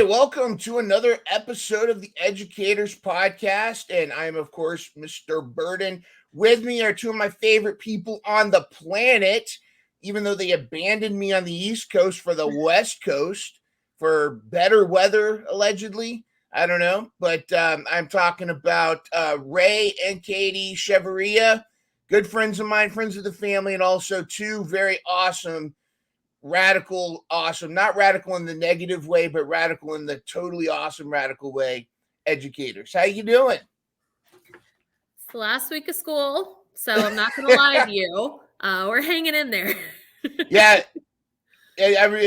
right, welcome to another episode of the Educators podcast, and I'm of course Mr. Burden. With me are two of my favorite people on the planet, even though they abandoned me on the East Coast for the West Coast for better weather, allegedly. I don't know, but I'm talking about Ray and Katie Chavarria, good friends of mine, friends of the family, and also two very awesome awesome, not radical in the negative way, but radical in the totally awesome radical way, educators. How you doing? It's the last week of school, so I'm not going to lie to you. We're hanging in there. Yeah.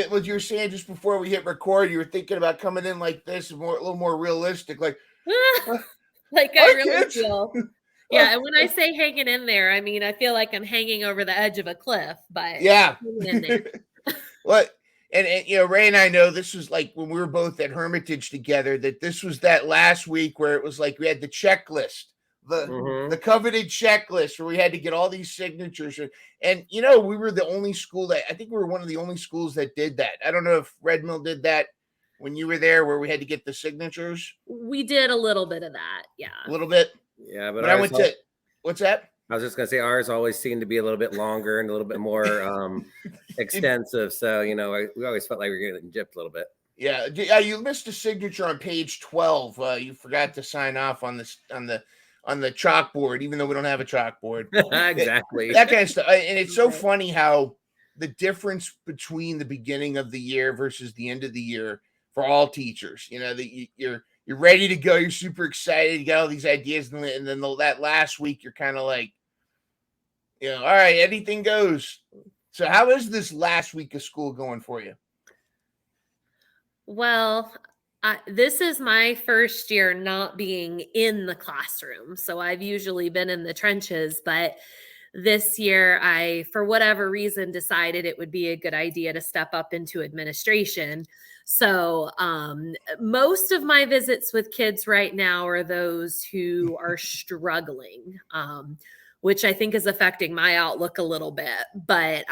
What you were saying just before we hit record, you were thinking about coming in like this, a little more realistic, like I really feel. Yeah, and when I say hanging in there, I mean I feel like I'm hanging over the edge of a cliff, but yeah. hanging in there. What? And Ray and I know this was like when we were both at Hermitage together, that this was that last week where it was like we had the checklist, the coveted checklist where we had to get all these signatures. And we were the only school I think we were one of the only schools that did that. I don't know if Red Mill did that when you were there, where we had to get the signatures. We did a little bit of that, yeah. A little bit. Yeah, but I went to, what's that? I was just going to say ours always seemed to be a little bit longer and a little bit more extensive. So, we always felt like we were getting gypped a little bit. Yeah. You missed a signature on page 12. You forgot to sign off on the chalkboard, even though we don't have a chalkboard. Exactly. That kind of stuff. And it's so funny how the difference between the beginning of the year versus the end of the year for all teachers, you're ready to go. You're super excited. You got all these ideas. And then that last week, you're kind of like, all right, anything goes. So how is this last week of school going for you? Well, this is my first year not being in the classroom. So I've usually been in the trenches, but this year I, for whatever reason, decided it would be a good idea to step up into administration. So most of my visits with kids right now are those who are struggling, which I think is affecting my outlook a little bit. But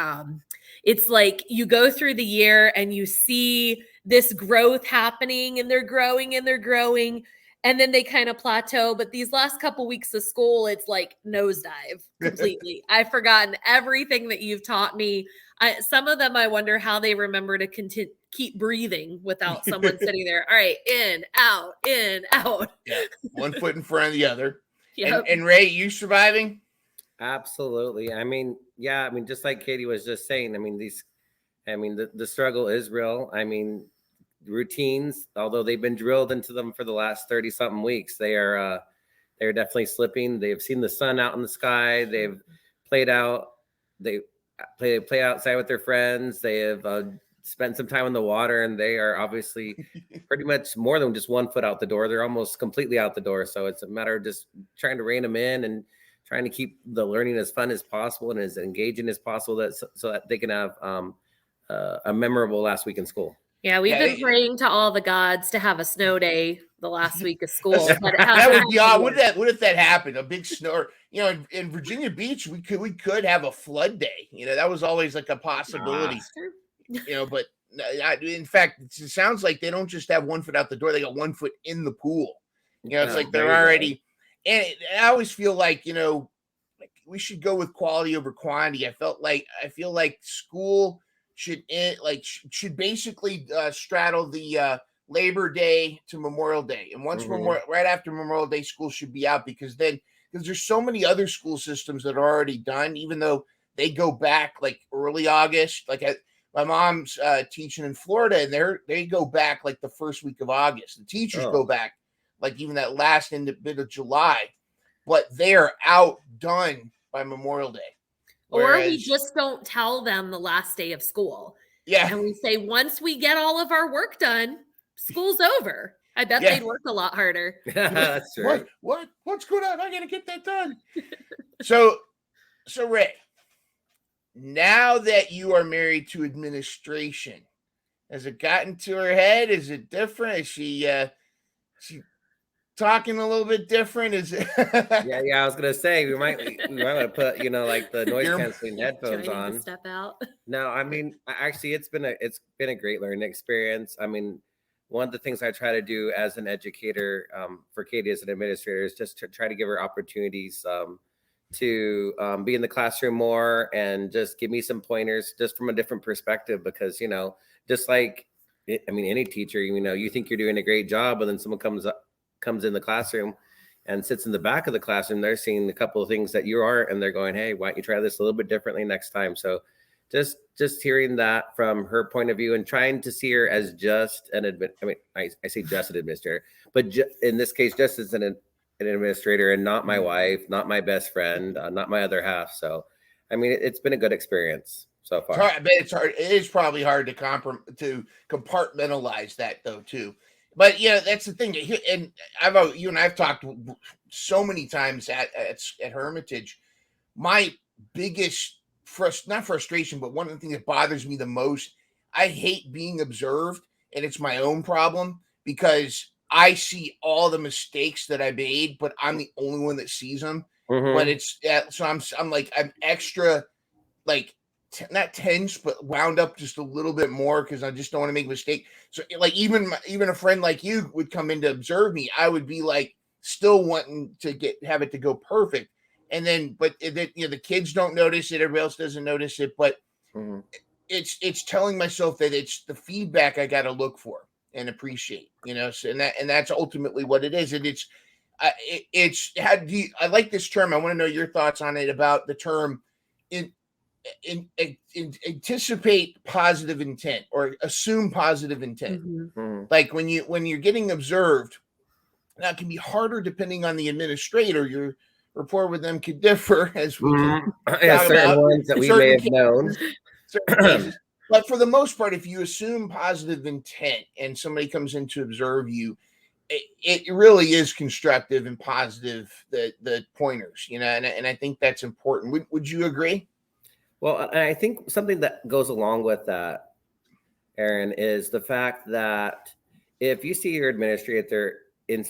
it's like you go through the year and you see this growth happening, and they're growing and they're growing, and then they kind of plateau. But these last couple weeks of school, it's like nosedive completely. I've forgotten everything that you've taught me. Some of them, I wonder how they remember to keep breathing without someone sitting there. All right, in, out, in, out. Yeah, one foot in front of the other. Yep. And Ray, you surviving? Absolutely. Just like Katie was just saying, the struggle is real. Routines, although they've been drilled into them for the last 30 something weeks, they're definitely slipping. They've seen the sun out in the sky. They've played out. They play outside with their friends. They have spent some time in the water, and they are obviously pretty much more than just 1 foot out the door. They're almost completely out the door. So it's a matter of just trying to rein them in and trying to keep the learning as fun as possible and as engaging as possible, so that they can have a memorable last week in school. Yeah, we've been praying to all the gods to have a snow day the last week of school. But that would be odd. What if that happened? A big snow, in Virginia Beach, we could have a flood day. That was always like a possibility. But in fact, it sounds like they don't just have 1 foot out the door; they got 1 foot in the pool. It's like they're already. And I always feel like we should go with quality over quantity. I feel like school should basically straddle the Labor Day to Memorial Day, and once right after Memorial Day, school should be out, because there's so many other school systems that are already done, even though they go back like early August. Like my mom's teaching in Florida, and they go back like the first week of August. The teachers go back like even that last bit of July, but they are outdone by Memorial Day. Or we just don't tell them the last day of school. Yeah. And we say, once we get all of our work done, school's over. I bet they'd work a lot harder. That's right. What's going on? I got to get that done. So Ray, now that you are married to administration, has it gotten to her head? Is it different? Is she talking a little bit different? Is it? yeah. I was gonna say we might want to put like the noise canceling headphones on. Step out. No, actually, it's been a great learning experience. one of the things I try to do as an educator, for Katie as an administrator, is just to try to give her opportunities to be in the classroom more and just give me some pointers just from a different perspective. Because, you know, just like, I mean, any teacher, you know, you think you're doing a great job, and then someone comes in the classroom and sits in the back of the classroom. They're seeing a couple of things that you aren't, and they're going, hey, why don't you try this a little bit differently next time? So just hearing that from her point of view and trying to see her as just I say just an administrator, but in this case, just as an administrator, and not my wife, not my best friend, not my other half. So, I mean, it's been a good experience so far. It's hard, but it's hard. It is probably hard to compartmentalize that, though, too. But yeah, that's the thing. And you and I've talked so many times at Hermitage. My biggest not frustration, but one of the things that bothers me the most, I hate being observed, and it's my own problem because I see all the mistakes that I made, but I'm the only one that sees them. Mm-hmm. But it's so I'm extra like not tense, but wound up just a little bit more because I just don't want to make a mistake. So like even a friend like you would come in to observe me, I would be like still wanting to have it to go perfect. And then, but you know, the kids don't notice it, everybody else doesn't notice it, but it's telling myself that it's the feedback I got to look for and appreciate, you know. So, and that's ultimately what it is. And I like this term. I want to know your thoughts on it, about the term anticipate positive intent or assume positive intent. Like when you're getting observed, that can be harder depending on the administrator. Your rapport with them could differ, as we can talk about ones that we may have known. Cases. But for the most part, if you assume positive intent and somebody comes in to observe you, it really is constructive and positive, the pointers, you know, and I think that's important. Would you agree? Well, I think something that goes along with that, Aaron, is the fact that if you see your administrator in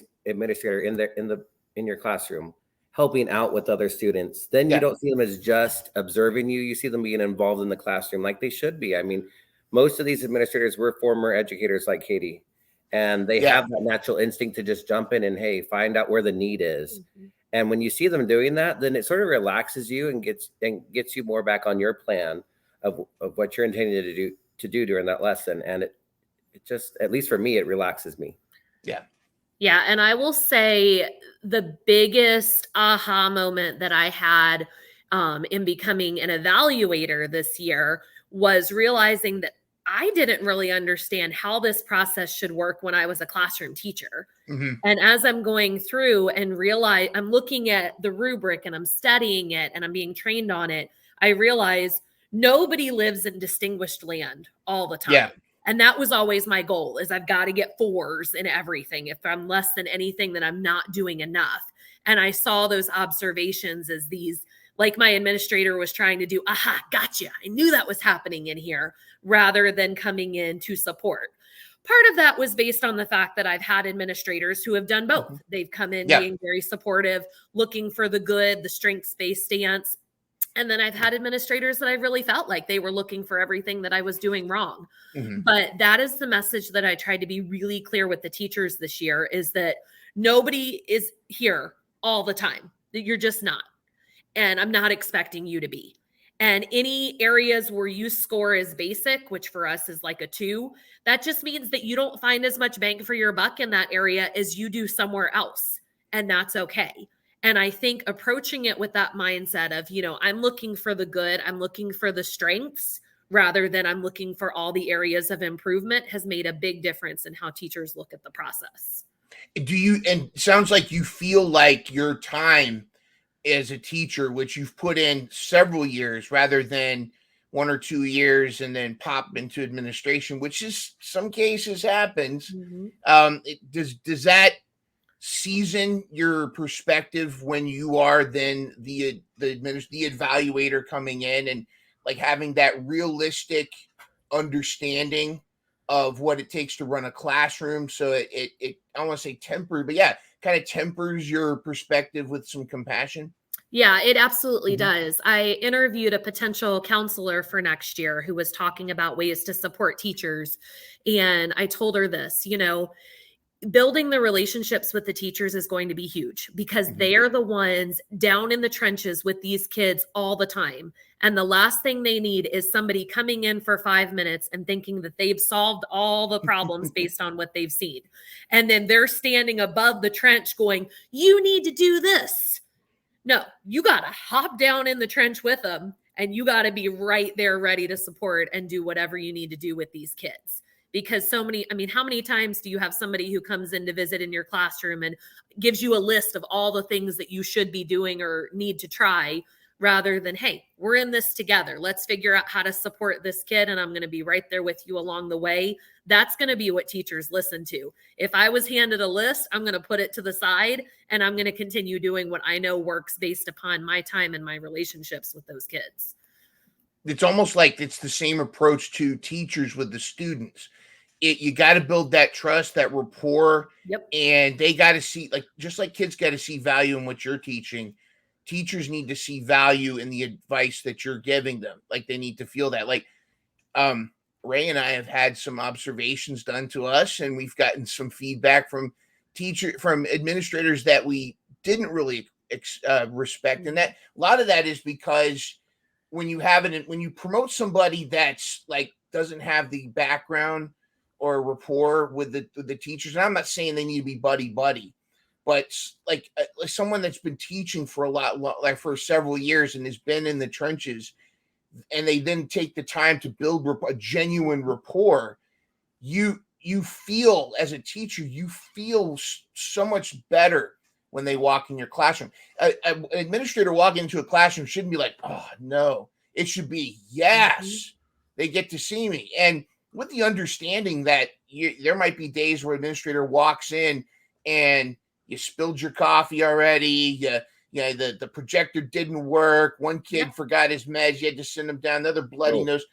your classroom helping out with other students, then you don't see them as just observing you. You see them being involved in the classroom like they should be. I mean, most of these administrators were former educators like Katie, and they have that natural instinct to just jump in and, hey, find out where the need is. And when you see them doing that, then it sort of relaxes you and gets you more back on your plan of what you're intending to do during that lesson. And it just, at least for me, it relaxes me. Yeah. And I will say the biggest aha moment that I had in becoming an evaluator this year was realizing that I didn't really understand how this process should work when I was a classroom teacher. And as I'm going through and realize I'm looking at the rubric and I'm studying it and I'm being trained on it, I realize nobody lives in distinguished land all the time. And that was always my goal, is I've got to get 4s in everything. If I'm less than anything, then I'm not doing enough. And I saw those observations as these, like my administrator was trying to do, aha, gotcha. I knew that was happening in here, rather than coming in to support. Part of that was based on the fact that I've had administrators who have done both. They've come in being very supportive, looking for the good, the strengths-based stance. And then I've had administrators that I really felt like they were looking for everything that I was doing wrong. But that is the message that I tried to be really clear with the teachers this year, is that nobody is here all the time. That you're just not. And I'm not expecting you to be. And any areas where you score as basic, which for us is like a 2, that just means that you don't find as much bang for your buck in that area as you do somewhere else. And that's okay. And I think approaching it with that mindset of, you know, I'm looking for the good, I'm looking for the strengths, rather than I'm looking for all the areas of improvement, has made a big difference in how teachers look at the process. And sounds like you feel like your time as a teacher, which you've put in several years rather than 1 or 2 years and then pop into administration, which is some cases happens. Does that season your perspective when you are then the evaluator coming in and like having that realistic understanding of what it takes to run a classroom? So it I don't want to say temper, but kind of tempers your perspective with some compassion. Yeah, it absolutely does. I interviewed a potential counselor for next year who was talking about ways to support teachers. And I told her this, building the relationships with the teachers is going to be huge because they are the ones down in the trenches with these kids all the time. And the last thing they need is somebody coming in for 5 minutes and thinking that they've solved all the problems based on what they've seen. And then they're standing above the trench going, you need to do this. No, you got to hop down in the trench with them and you got to be right there ready to support and do whatever you need to do with these kids. Because how many times do you have somebody who comes in to visit in your classroom and gives you a list of all the things that you should be doing or need to try, rather than, hey, we're in this together. Let's figure out how to support this kid. And I'm going to be right there with you along the way. That's going to be what teachers listen to. If I was handed a list, I'm going to put it to the side and I'm going to continue doing what I know works based upon my time and my relationships with those kids. It's almost like it's the same approach to teachers with the students. You got to build that trust, that rapport, and they got to see, just like kids got to see value in what you're teaching, teachers need to see value in the advice that you're giving them. Like they need to feel that. Like Ray and I have had some observations done to us, and we've gotten some feedback from administrators that we didn't really respect, and that a lot of that is because when you promote somebody that's like doesn't have the background or rapport with the teachers, and I'm not saying they need to be buddy, but like someone that's been teaching for like for several years and has been in the trenches, and they then take the time to build a genuine rapport, you feel as a teacher, you feel so much better when they walk in your classroom. An administrator walking into a classroom shouldn't be like, oh no, it should be, yes, they get to see me. And with the understanding that there might be days where administrator walks in and you spilled your coffee already, the projector didn't work, one kid forgot his meds, you had to send him down, another bloody nose.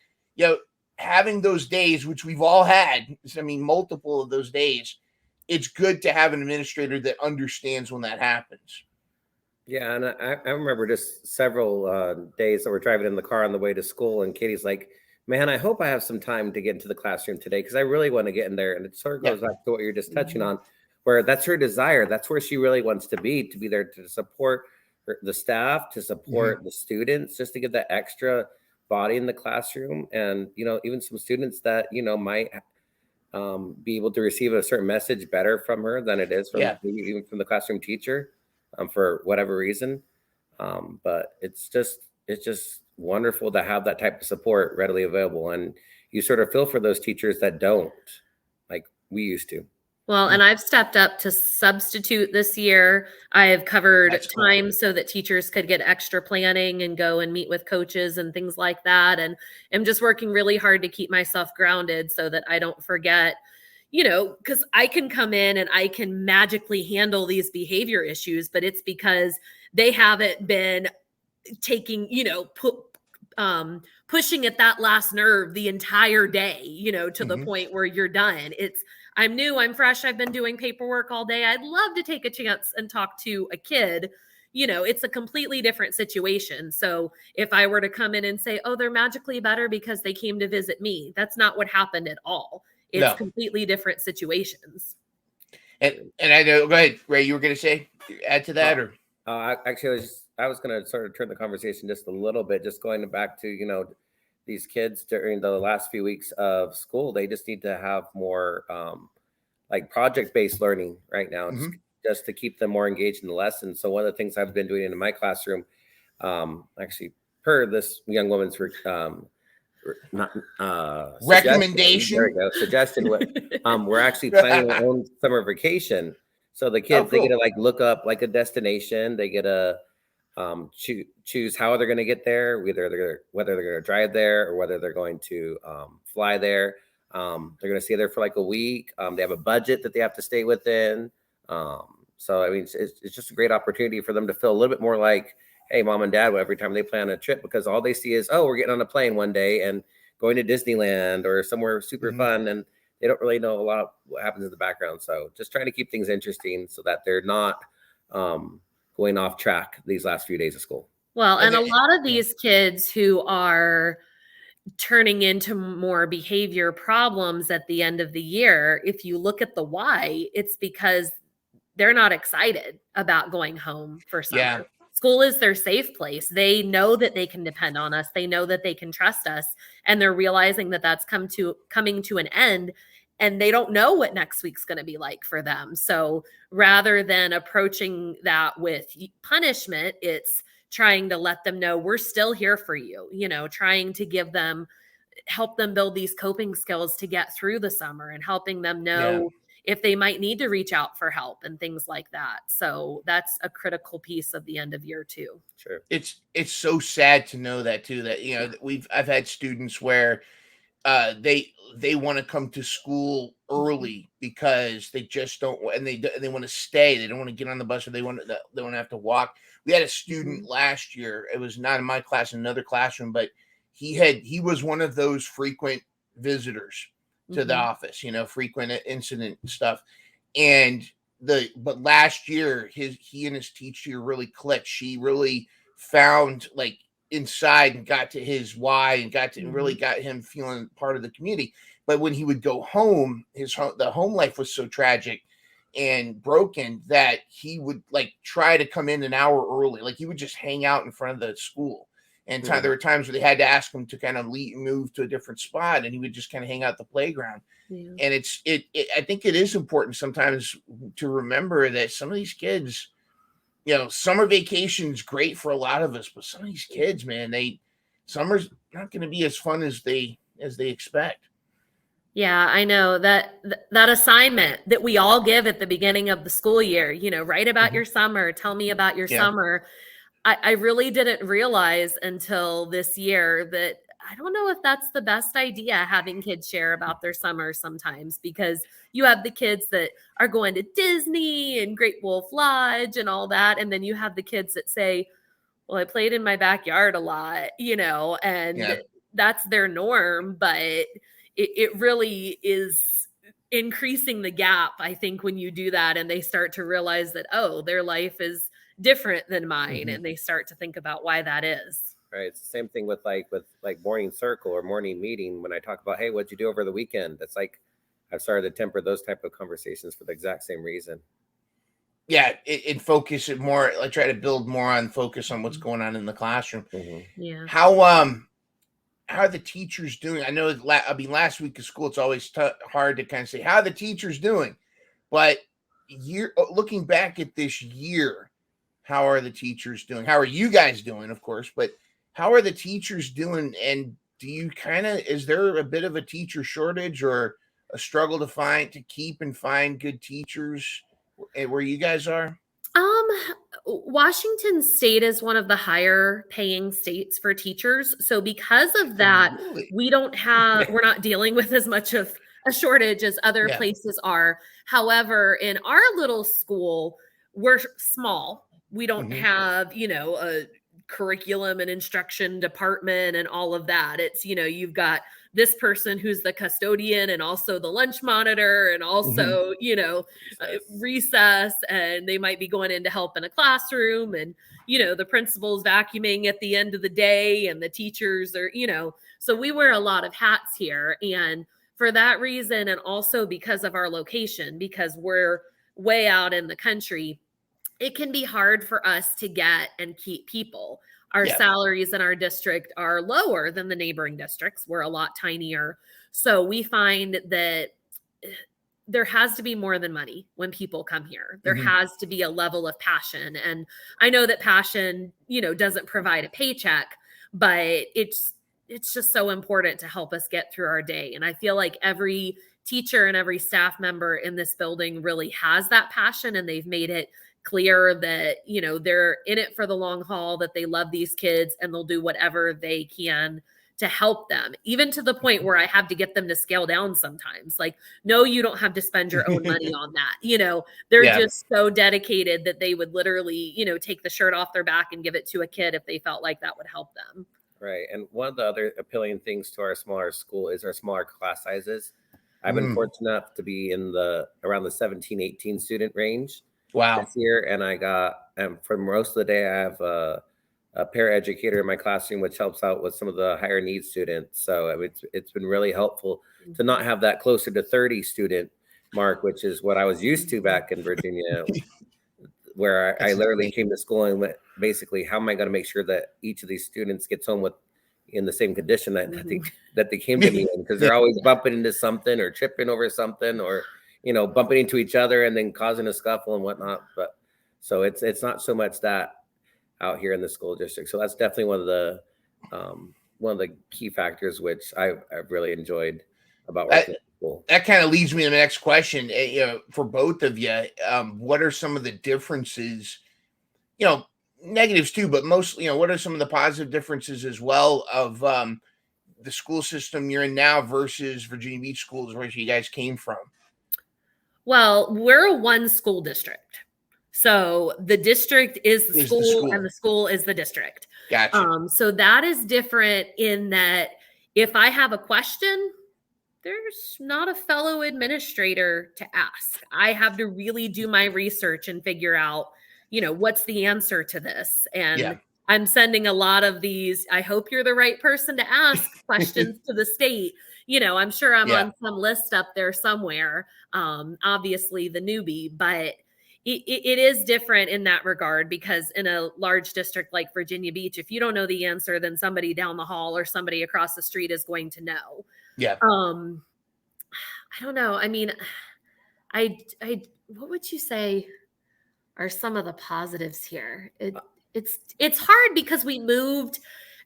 Having those days, which we've all had, multiple of those days, it's good to have an administrator that understands when that happens. Yeah, and I remember just several days that we're driving in the car on the way to school, and Katie's like, man, I hope I have some time to get into the classroom today because I really want to get in there. And it sort of goes back to what you're just touching on, where that's her desire. That's where she really wants to be there to support the staff, to support the students, just to get that extra body in the classroom. And, even some students that, might be able to receive a certain message better from her than it is from even from the classroom teacher for whatever reason. But it's just wonderful to have that type of support readily available. And you sort of feel for those teachers that don't, like we used to. Well, and I've stepped up to substitute this year. I have covered time so that teachers could get extra planning and go and meet with coaches and things like that. And I'm just working really hard to keep myself grounded so that I don't forget, because I can come in and I can magically handle these behavior issues, but it's because they haven't been taking, pushing at that last nerve the entire day, to the point where you're done. I'm new, I'm fresh, I've been doing paperwork all day. I'd love to take a chance and talk to a kid. It's a completely different situation. So if I were to come in and say, oh, they're magically better because they came to visit me, that's not what happened at all. It's completely different situations. And I know, go ahead, Ray, you were going to add to that? Actually, I was going to sort of turn the conversation just a little bit, just going back to, these kids during the last few weeks of school, they just need to have more like project-based learning right now, just to keep them more engaged in the lesson. So one of the things I've been doing in my classroom, actually per this young woman's recommendation, there we go, suggestion, we're actually planning our own summer vacation. So the kids, they get to like look up like a destination, they get a choose how they're going to get there, whether they're going to drive there or whether they're going to fly there. They're going to stay there for like a week. They have a budget that they have to stay within. So it's just a great opportunity for them to feel a little bit more like, hey, mom and dad, every time they plan a trip, because all they see is, oh, we're getting on a plane one day and going to Disneyland or somewhere super fun, and they don't really know a lot of what happens in the background. So just trying to keep things interesting so that they're not going off track these last few days of school. Well, and a lot of these kids who are turning into more behavior problems at the end of the year, if you look at the why, it's because they're not excited about going home for summer. Yeah. School is their safe place. They know that they can depend on us. They know that they can trust us, and they're realizing that that's coming to an end, and they don't know what next week's going to be like for them. So rather than approaching that with punishment, it's trying to let them know we're still here for you, trying to help them build these coping skills to get through the summer, and helping them know if they might need to reach out for help and things like that. So that's a critical piece of the end of year too. Sure. It's so sad to know that too, that, I've had students where they want to come to school early because they just don't, and they want to stay. They don't want to get on the bus, or they want to have to walk. We had a student last year. It was not in my class, in another classroom, but he was one of those frequent visitors to the office, frequent incident stuff. But last year, he and his teacher really clicked. She really found like inside and got to his why, and really got him feeling part of the community. But when he would go home, the home life was so tragic and broken that he would like try to come in an hour early. Like he would just hang out in front of the school. And there were times where they had to ask him to kind of move to a different spot, and he would just kind of hang out at the playground. Yeah. And I think it is important sometimes to remember that some of these kids, summer vacation's great for a lot of us, but some of these kids, man, summer's not going to be as fun as they expect. Yeah, I know that assignment that we all give at the beginning of the school year, write about your summer, tell me about your summer. I really didn't realize until this year that I don't know if that's the best idea, having kids share about their summer sometimes, because you have the kids that are going to Disney and Great Wolf Lodge and all that. And then you have the kids that say, well, I played in my backyard a lot, and that's their norm. But it really is increasing the gap, I think, when you do that and they start to realize that, oh, their life is different than mine, and they start to think about why that is. Right. It's the same thing with morning circle or morning meeting. When I talk about, hey, what'd you do over the weekend? It's like I've started to temper those type of conversations for the exact same reason. Yeah, it focus it more. I try to build more on focus on what's going on in the classroom. Yeah. How are the teachers doing? I know, last week of school, it's always hard to kind of say how are the teachers doing, but looking back at this year, how are the teachers doing? How are you guys doing, of course, but how are the teachers doing? And is there a bit of a teacher shortage or a struggle to keep and find good teachers where you guys are? Washington State is one of the higher paying states for teachers. So because of that, we're not dealing with as much of a shortage as other places are. However, in our little school, we're small. We don't have, a curriculum and instruction department and all of that. It's, you've got this person who's the custodian and also the lunch monitor and also, recess, and they might be going in to help in a classroom, and, the principal's vacuuming at the end of the day, and the teachers are, so we wear a lot of hats here. And for that reason, and also because of our location, because we're way out in the country, it can be hard for us to get and keep people. Our salaries in our district are lower than the neighboring districts. We're a lot tinier. So we find that there has to be more than money when people come here. There has to be a level of passion. And I know that passion, doesn't provide a paycheck, but it's just so important to help us get through our day. And I feel like every teacher and every staff member in this building really has that passion, and they've made it clear that, they're in it for the long haul, that they love these kids, and they'll do whatever they can to help them, even to the point where I have to get them to scale down sometimes. Like, no, you don't have to spend your own money on that. They're just so dedicated that they would literally, take the shirt off their back and give it to a kid if they felt like that would help them. Right. And one of the other appealing things to our smaller school is our smaller class sizes. I've been fortunate enough to be around the 17, 18 student range. Wow. this year, and for most of the day, I have a paraeducator in my classroom, which helps out with some of the higher needs students. So it's been really helpful to not have that closer to 30 student mark, which is what I was used to back in Virginia, where I literally came to school and went, basically, how am I going to make sure that each of these students gets home in the same condition that they came to me in? Because they're always bumping into something or tripping over something, or bumping into each other and then causing a scuffle and whatnot. But so it's not so much that out here in the school district. So that's definitely one of the key factors which I've really enjoyed about working at school. That kind of leads me to the next question. For both of you, what are some of the differences? Negatives too, but mostly, what are some of the positive differences as well of the school system you're in now versus Virginia Beach schools, where you guys came from? Well, we're a one school district. So the district is the school and the school is the district. Gotcha. So that is different in that if I have a question, there's not a fellow administrator to ask. I have to really do my research and figure out, what's the answer to this. And I'm sending a lot of these, I hope you're the right person to ask questions to the state. I'm sure I'm on some list up there somewhere. Obviously the newbie, but it is different in that regard, because in a large district like Virginia Beach, if you don't know the answer, then somebody down the hall or somebody across the street is going to know. Yeah. I don't know. I mean, what would you say are some of the positives here? It's hard because we moved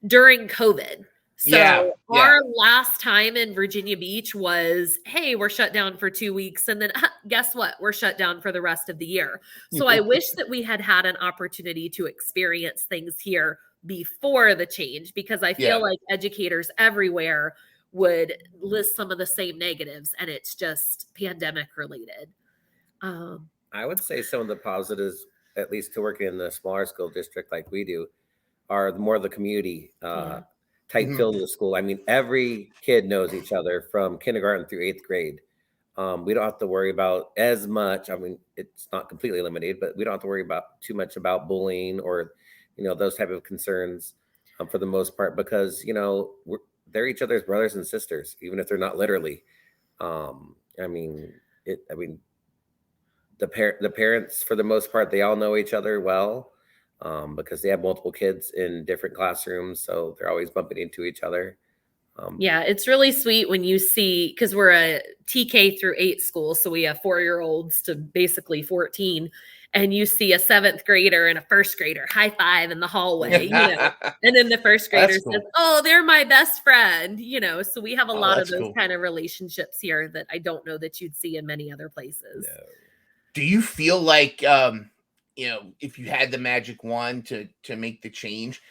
during COVID. So our last time in Virginia Beach was, hey, we're shut down for 2 weeks. And then guess what? We're shut down for the rest of the year. So I wish that we had an opportunity to experience things here before the change, because I feel like educators everywhere would list some of the same negatives, and it's just pandemic related. I would say some of the positives, at least to working in the smaller school district like we do, are more of the community type feel to the school. I mean, every kid knows each other from kindergarten through 8th grade. We don't have to worry about as much. I mean, it's not completely eliminated, but we don't have to worry about too much about bullying or, those type of concerns for the most part, because, they're each other's brothers and sisters, even if they're not literally. The parents, for the most part, they all know each other well, because they have multiple kids in different classrooms, so they're always bumping into each other. It's really sweet when you see, because we're a TK through 8 school, so we have 4-year-olds to basically 14, and you see a 7th grader and a 1st grader high five in the hallway, and then the 1st grader says, "Oh, they're my best friend," So we have a lot of those kind of relationships here that I don't know that you'd see in many other places. No. Do you feel like, if you had the magic wand to make the change,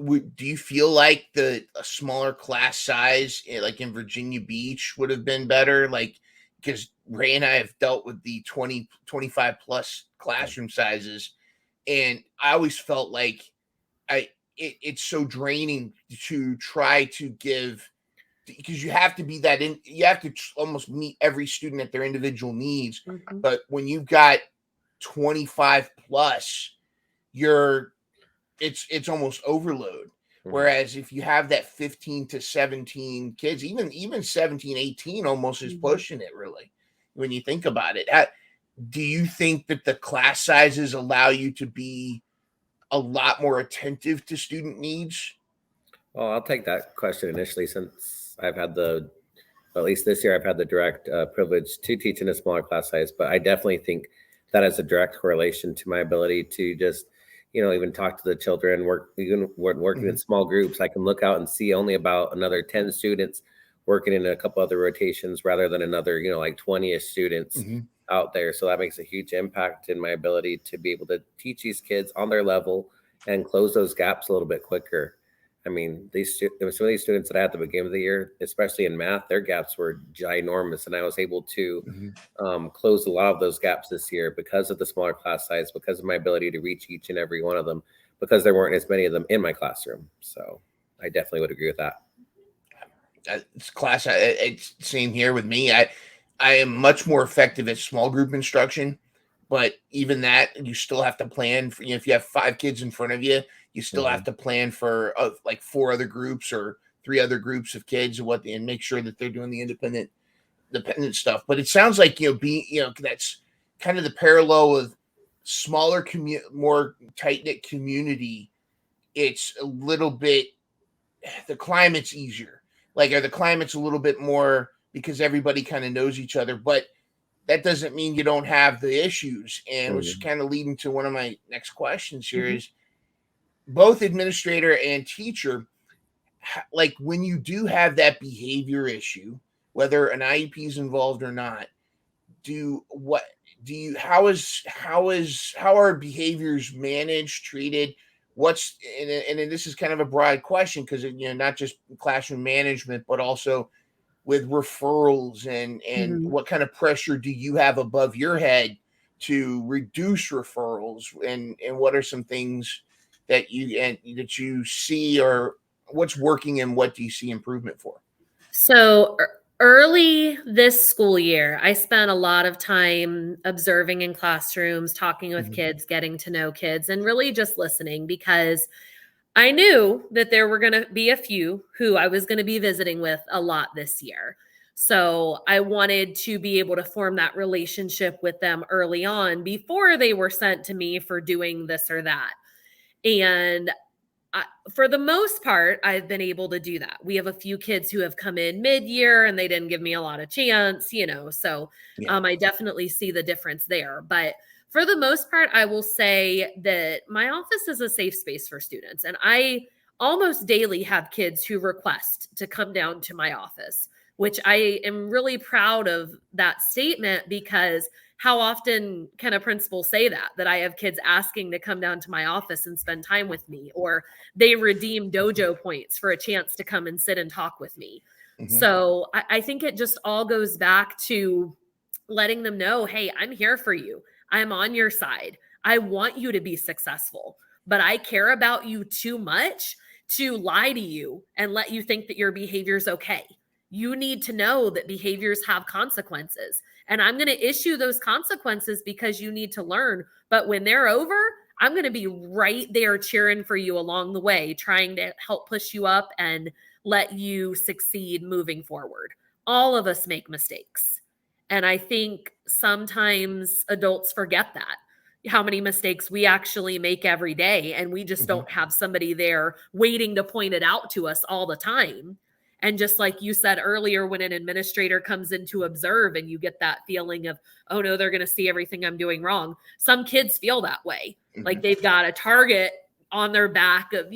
do you feel like a smaller class size, like in Virginia Beach, would have been better? Like, because Ray and I have dealt with the 20, 25 plus classroom sizes, and I always felt like it's so draining to try to give, because you have to be you have to almost meet every student at their individual needs. But when you've got 25 plus, it's almost overload. Whereas if you have that 15 to 17 kids, even 17, 18 almost is pushing it, really, when you think about it. Do you think that the class sizes allow you to be a lot more attentive to student needs? Well, I'll take that question initially, since I've had at least this year, I've had the direct privilege to teach in a smaller class size. But I definitely think that has a direct correlation to my ability to just, even talk to the children, working in small groups. I can look out and see only about another 10 students working in a couple other rotations rather than another, like 20-ish students out there. So that makes a huge impact in my ability to be able to teach these kids on their level and close those gaps a little bit quicker. I mean, some of these students that I had at the beginning of the year, especially in math, their gaps were ginormous. And I was able to close a lot of those gaps this year because of the smaller class size, because of my ability to reach each and every one of them, because there weren't as many of them in my classroom. So I definitely would agree with that. It's same here with me. I am much more effective at small group instruction, But even that, you still have to plan for, if you have 5 kids in front of you, you still have to plan for like 4 other groups or 3 other groups of kids and make sure that they're doing the independent stuff. But it sounds like, that's kind of the parallel with smaller more tight-knit community. It's a little bit, the climate's easier. Like, the climate's a little bit more because everybody kind of knows each other, but that doesn't mean you don't have the issues. And which is kind of leading to one of my next questions here is both administrator and teacher, like when you do have that behavior issue, whether an IEP is involved or not, how are behaviors managed, treated? And this is kind of a broad question because, not just classroom management, but also with referrals and what kind of pressure do you have above your head to reduce referrals, and what are some things that you see, or what's working and what do you see improvement for? So early this school year, I spent a lot of time observing in classrooms, talking with kids, getting to know kids, and really just listening, because I knew that there were going to be a few who I was going to be visiting with a lot this year. So I wanted to be able to form that relationship with them early on before they were sent to me for doing this or that. And for the most part, I've been able to do that. We have a few kids who have come in mid-year and they didn't give me a lot of chance, so I definitely see the difference there. But for the most part, I will say that my office is a safe space for students. And I almost daily have kids who request to come down to my office, which I am really proud of that statement, because how often can a principal say that I have kids asking to come down to my office and spend time with me, or they redeem dojo points for a chance to come and sit and talk with me. So I think it just all goes back to letting them know, hey, I'm here for you. I'm on your side. I want you to be successful, but I care about you too much to lie to you and let you think that your behavior is okay. You need to know that behaviors have consequences, and I'm going to issue those consequences because you need to learn. But when they're over, I'm going to be right there cheering for you along the way, trying to help push you up and let you succeed moving forward. All of us make mistakes. And I think sometimes adults forget that, how many mistakes we actually make every day. And we just don't have somebody there waiting to point it out to us all the time. And just like you said earlier, when an administrator comes in to observe and you get that feeling of, oh no, they're going to see everything I'm doing wrong. Some kids feel that way. Like they've got a target on their back of,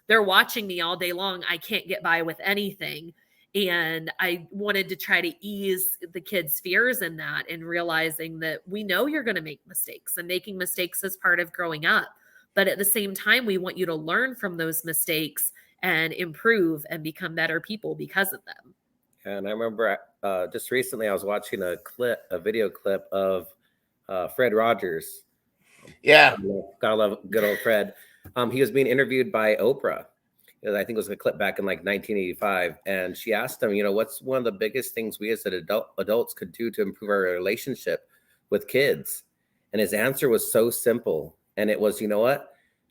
they're watching me all day long. I can't get by with anything. And I wanted to try to ease the kids' fears in that, and realizing that we know you're going to make mistakes, and making mistakes is part of growing up. But at the same time, we want you to learn from those mistakes and improve and become better people because of them. And I remember just recently I was watching a video clip of Fred Rogers. Yeah. Gotta love good old Fred. He was being interviewed by Oprah. I think it was a clip back in like 1985. And she asked him, what's one of the biggest things we as adults could do to improve our relationship with kids? And his answer was so simple. And it was,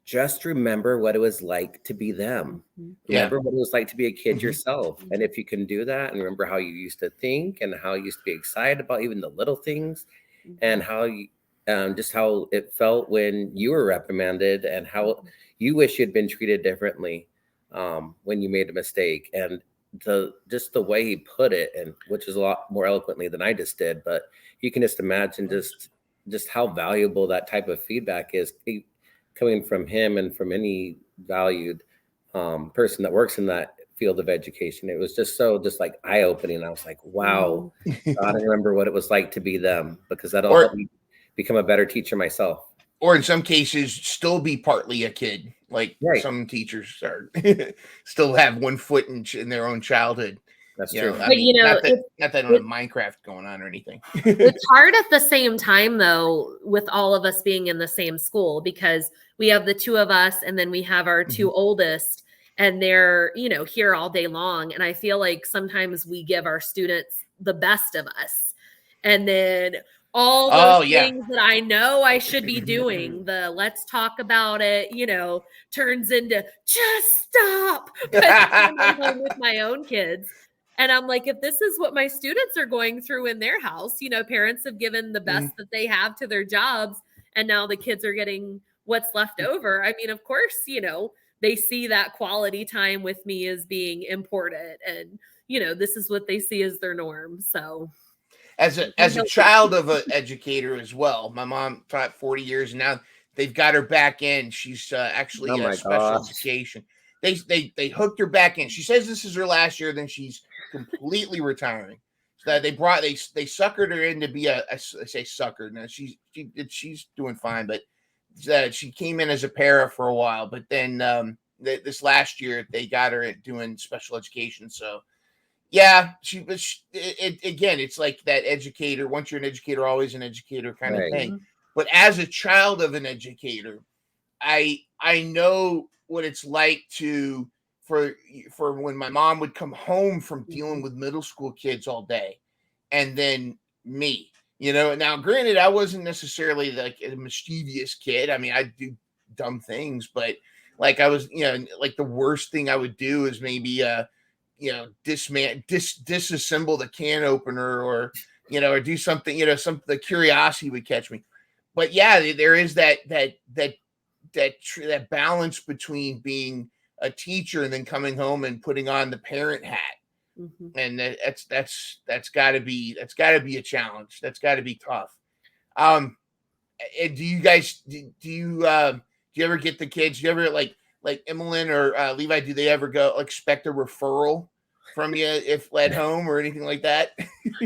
just remember what it was like to be them. Remember what it was like to be a kid yourself. And if you can do that, and remember how you used to think and how you used to be excited about even the little things, and how you, just how it felt when you were reprimanded, and how you wish you'd been treated differently when you made a mistake, and just the way he put it, and which is a lot more eloquently than I just did, but you can just imagine just how valuable that type of feedback is coming from him and from any valued person that works in that field of education. It was just like eye-opening. I was like, wow, God, I remember what it was like to be them, because that'll help me become a better teacher myself. Or in some cases, still be partly a kid. Like some teachers are still have one foot in their own childhood. That's true. I mean, not that I don't have Minecraft going on or anything. It's hard at the same time, though, with all of us being in the same school, because we have the two of us, and then we have our two oldest, and they're, here all day long. And I feel like sometimes we give our students the best of us, and then all those things that I know I should be doing. The let's talk about it, turns into just stop by the time I'm home with my own kids. And I'm like, if this is what my students are going through in their house, parents have given the best that they have to their jobs, and now the kids are getting what's left over. I mean, of course, they see that quality time with me as being important, and this is what they see as their norm. So as a child of an educator as well, my mom taught 40 years, and now they've got her back in. She's actually special education. They hooked her back in. She says this is her last year, then she's completely retiring. So they suckered her in to be I say suckered. Now she's doing fine, but she came in as a para for a while, but then this last year they got her at doing special education. So yeah, again, it's like that educator. Once you're an educator, always an educator kind of thing. But as a child of an educator, I know what it's like for when my mom would come home from dealing with middle school kids all day, and then me. Now granted, I wasn't necessarily like a mischievous kid. I mean, I do dumb things, but like I was, like the worst thing I would do is maybe disassemble the can opener, or or do something, the curiosity would catch me. But yeah, there is that balance between being a teacher and then coming home and putting on the parent hat. And that's got to be a challenge. That's got to be tough. Do you guys do you ever get the kids? Do you ever like Emmeline or Levi? Do they ever expect a referral from you if led home or anything like that?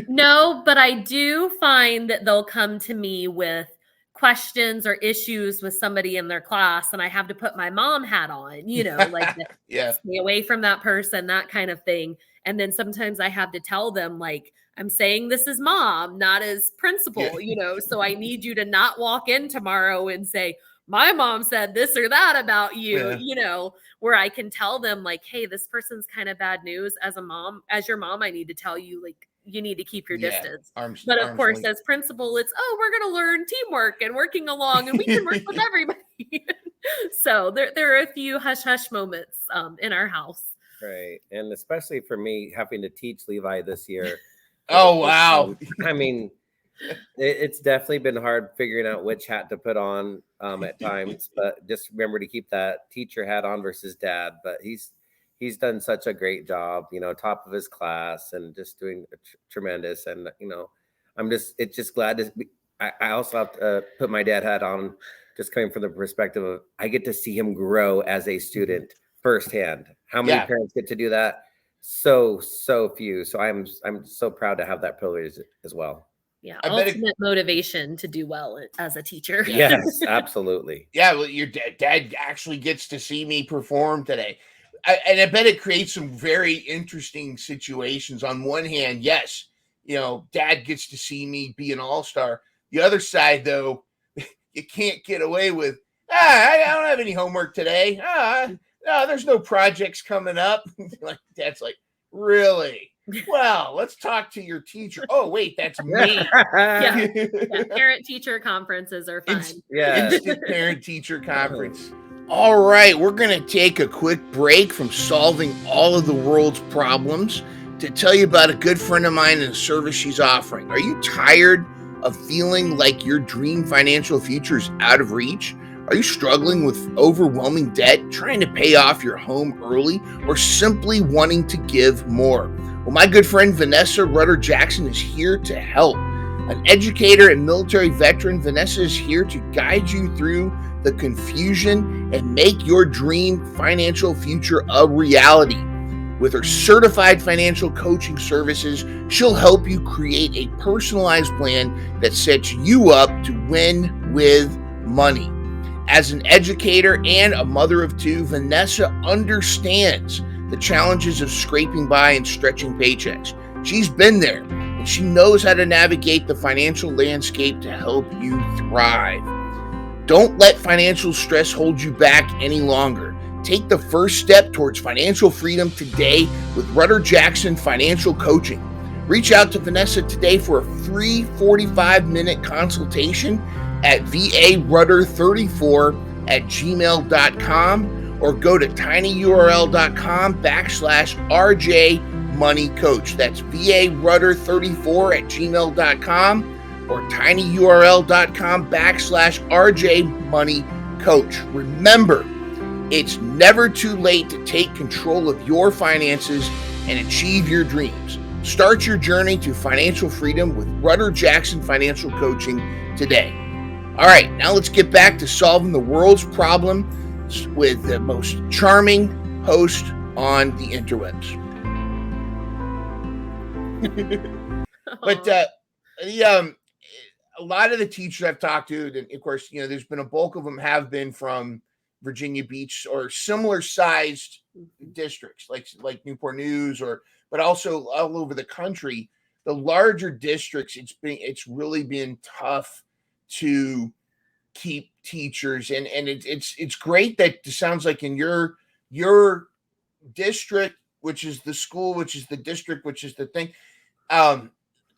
No, but I do find that they'll come to me with questions or issues with somebody in their class, and I have to put my mom hat on, like stay away from that person, that kind of thing. And then sometimes I have to tell them, like, I'm saying this is mom, not as principal, so I need you to not walk in tomorrow and say, my mom said this or that about you, where I can tell them, like, hey, this person's kind of bad news. As your mom, I need to tell you, like, you need to keep your distance. But of course, as principal, it's, we're going to learn teamwork and working along, and we can work with everybody. So there are a few hush-hush moments in our house. Right. And especially for me, having to teach Levi this year. Oh, wow. I mean, it's definitely been hard figuring out which hat to put on at times, but just remember to keep that teacher hat on versus dad. But he's done such a great job, top of his class, and just doing tremendous. And, it's just glad to be, I also have to put my dad hat on, just coming from the perspective of, I get to see him grow as a student firsthand. How many parents get to do that? So few. So I'm so proud to have that privilege as well. Yeah, ultimate motivation to do well as a teacher. Yes, absolutely. Yeah, well, your dad actually gets to see me perform today. And I bet it creates some very interesting situations. On one hand, yes, dad gets to see me be an all-star. The other side, though, you can't get away with, I don't have any homework today. No, there's no projects coming up. Like, dad's like, really? Well, let's talk to your teacher. Oh, wait, that's me. Yeah. Parent-teacher conferences are fun. Instant parent-teacher conference. All right, we're going to take a quick break from solving all of the world's problems to tell you about a good friend of mine and a service she's offering. Are you tired of feeling like your dream financial future is out of reach? Are you struggling with overwhelming debt, trying to pay off your home early, or simply wanting to give more? Well, my good friend Vanessa Rutter Jackson is here to help. An educator and military veteran, Vanessa is here to guide you through the confusion and make your dream financial future a reality. With her certified financial coaching services, she'll help you create a personalized plan that sets you up to win with money. As an educator and a mother of two, Vanessa understands the challenges of scraping by and stretching paychecks. She's been there, and she knows how to navigate the financial landscape to help you thrive. Don't let financial stress hold you back any longer. Take the first step towards financial freedom today with Rutter Jackson Financial Coaching. Reach out to Vanessa today for a free 45-minute consultation at varudder34@gmail.com or go to tinyurl.com/RJ-money-coach. That's varudder34@gmail.com or tinyurl.com/RJ-money-coach. Remember, it's never too late to take control of your finances and achieve your dreams. Start your journey to financial freedom with Rudder Jackson Financial Coaching today. All right, now let's get back to solving the world's problems with the most charming host on the interwebs. But a lot of the teachers I've talked to, and of course, there's been a bulk of them have been from Virginia Beach or similar sized districts like Newport News, but also all over the country. The larger districts, it's really been tough to keep teachers, and it's great that it sounds like in your district, which is the school, which is the district, which is the thing.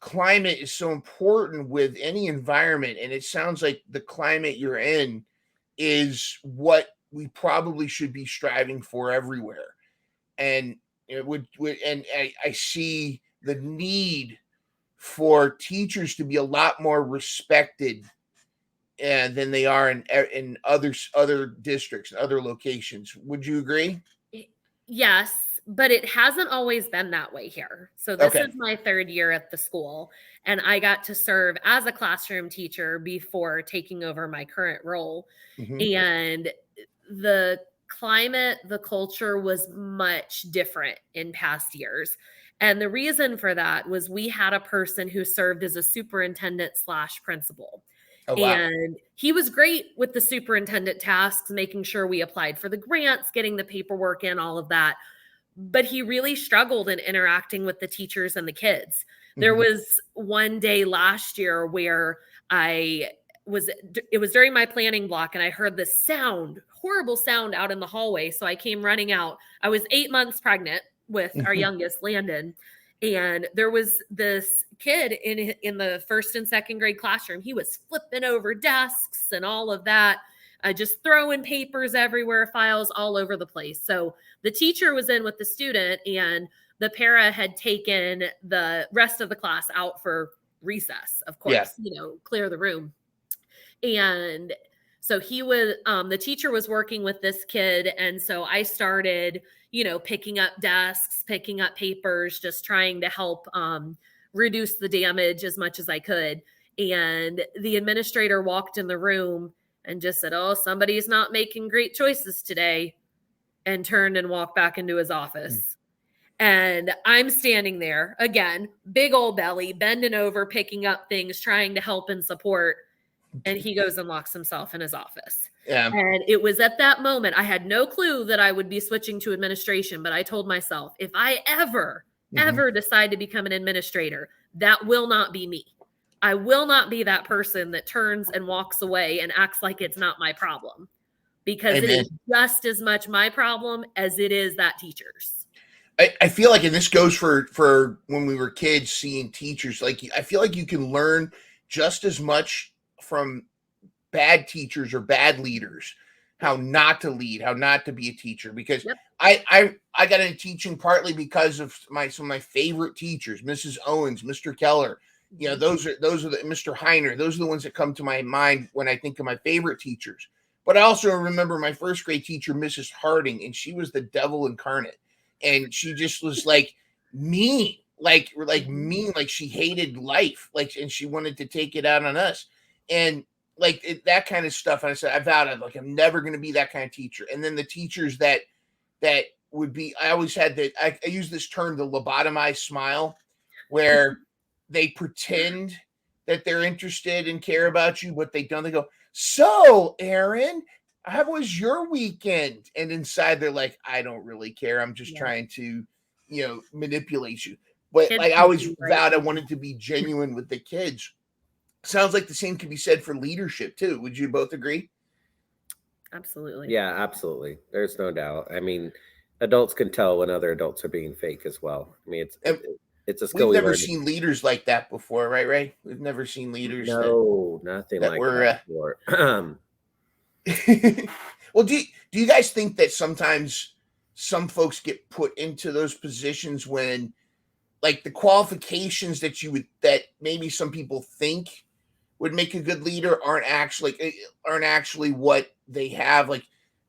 Climate is so important with any environment, and it sounds like the climate you're in is what we probably should be striving for everywhere. And I see the need for teachers to be a lot more respected than they are in other districts and other locations. Would you agree? Yes, but it hasn't always been that way here. So this is my third year at the school, and I got to serve as a classroom teacher before taking over my current role. Mm-hmm. And the climate, the culture was much different in past years. And the reason for that was we had a person who served as a superintendent/principal. Oh, wow. And he was great with the superintendent tasks, making sure we applied for the grants, getting the paperwork in, all of that. But he really struggled in interacting with the teachers and the kids. Mm-hmm. There was one day last year where it was during my planning block, and I heard this horrible sound out in the hallway. So I came running out. I was 8 months pregnant with our youngest, Landon. And there was this kid in the first and second grade classroom. He was flipping over desks and all of that, just throwing papers everywhere, files all over the place. So the teacher was in with the student, and the para had taken the rest of the class out for recess, of course, clear the room. And so the teacher was working with this kid. And so I started, picking up desks, picking up papers, just trying to help reduce the damage as much as I could. And the administrator walked in the room and just said, "Oh, somebody's not making great choices today," and turned and walked back into his office. And I'm standing there again, big old belly, bending over, picking up things, trying to help and support. And he goes and locks himself in his office. Yeah. And it was at that moment, I had no clue that I would be switching to administration, but I told myself, if I ever decide to become an administrator, that will not be me. I will not be that person that turns and walks away and acts like it's not my problem, because It is just as much my problem as it is that teacher's. I feel like, and this goes for when we were kids, seeing teachers, like, I feel like you can learn just as much from bad teachers or bad leaders, how not to lead, how not to be a teacher. Because I got into teaching partly because of some of my favorite teachers, Mrs. Owens, Mr. Keller, those are the Mr. Heiner. Those are the ones that come to my mind when I think of my favorite teachers. But I also remember my first grade teacher, Mrs. Harding, and she was the devil incarnate. And she just was like mean, like mean, like she hated life, and she wanted to take it out on us. And that kind of stuff. And I said, I vowed, I'm never going to be that kind of teacher. And then the teachers that would be, I always had I use this term, the lobotomized smile, where they pretend that they're interested and care about you, but they don't. They go, "So, Aaron, how was your weekend?" And inside they're like, "I don't really care. I'm just trying to, manipulate you." But I always vowed I wanted to be genuine with the kids. Sounds like the same can be said for leadership too. Would you both agree? Absolutely. Yeah, absolutely. There's no doubt. I mean, adults can tell when other adults are being fake as well. I mean, it's a skill we've never seen leaders like that before, right, Ray? We've never seen leaders nothing that like were that before. well, do you guys think that sometimes some folks get put into those positions when, like, the qualifications that maybe some people think would make a good leader aren't actually what they have? Like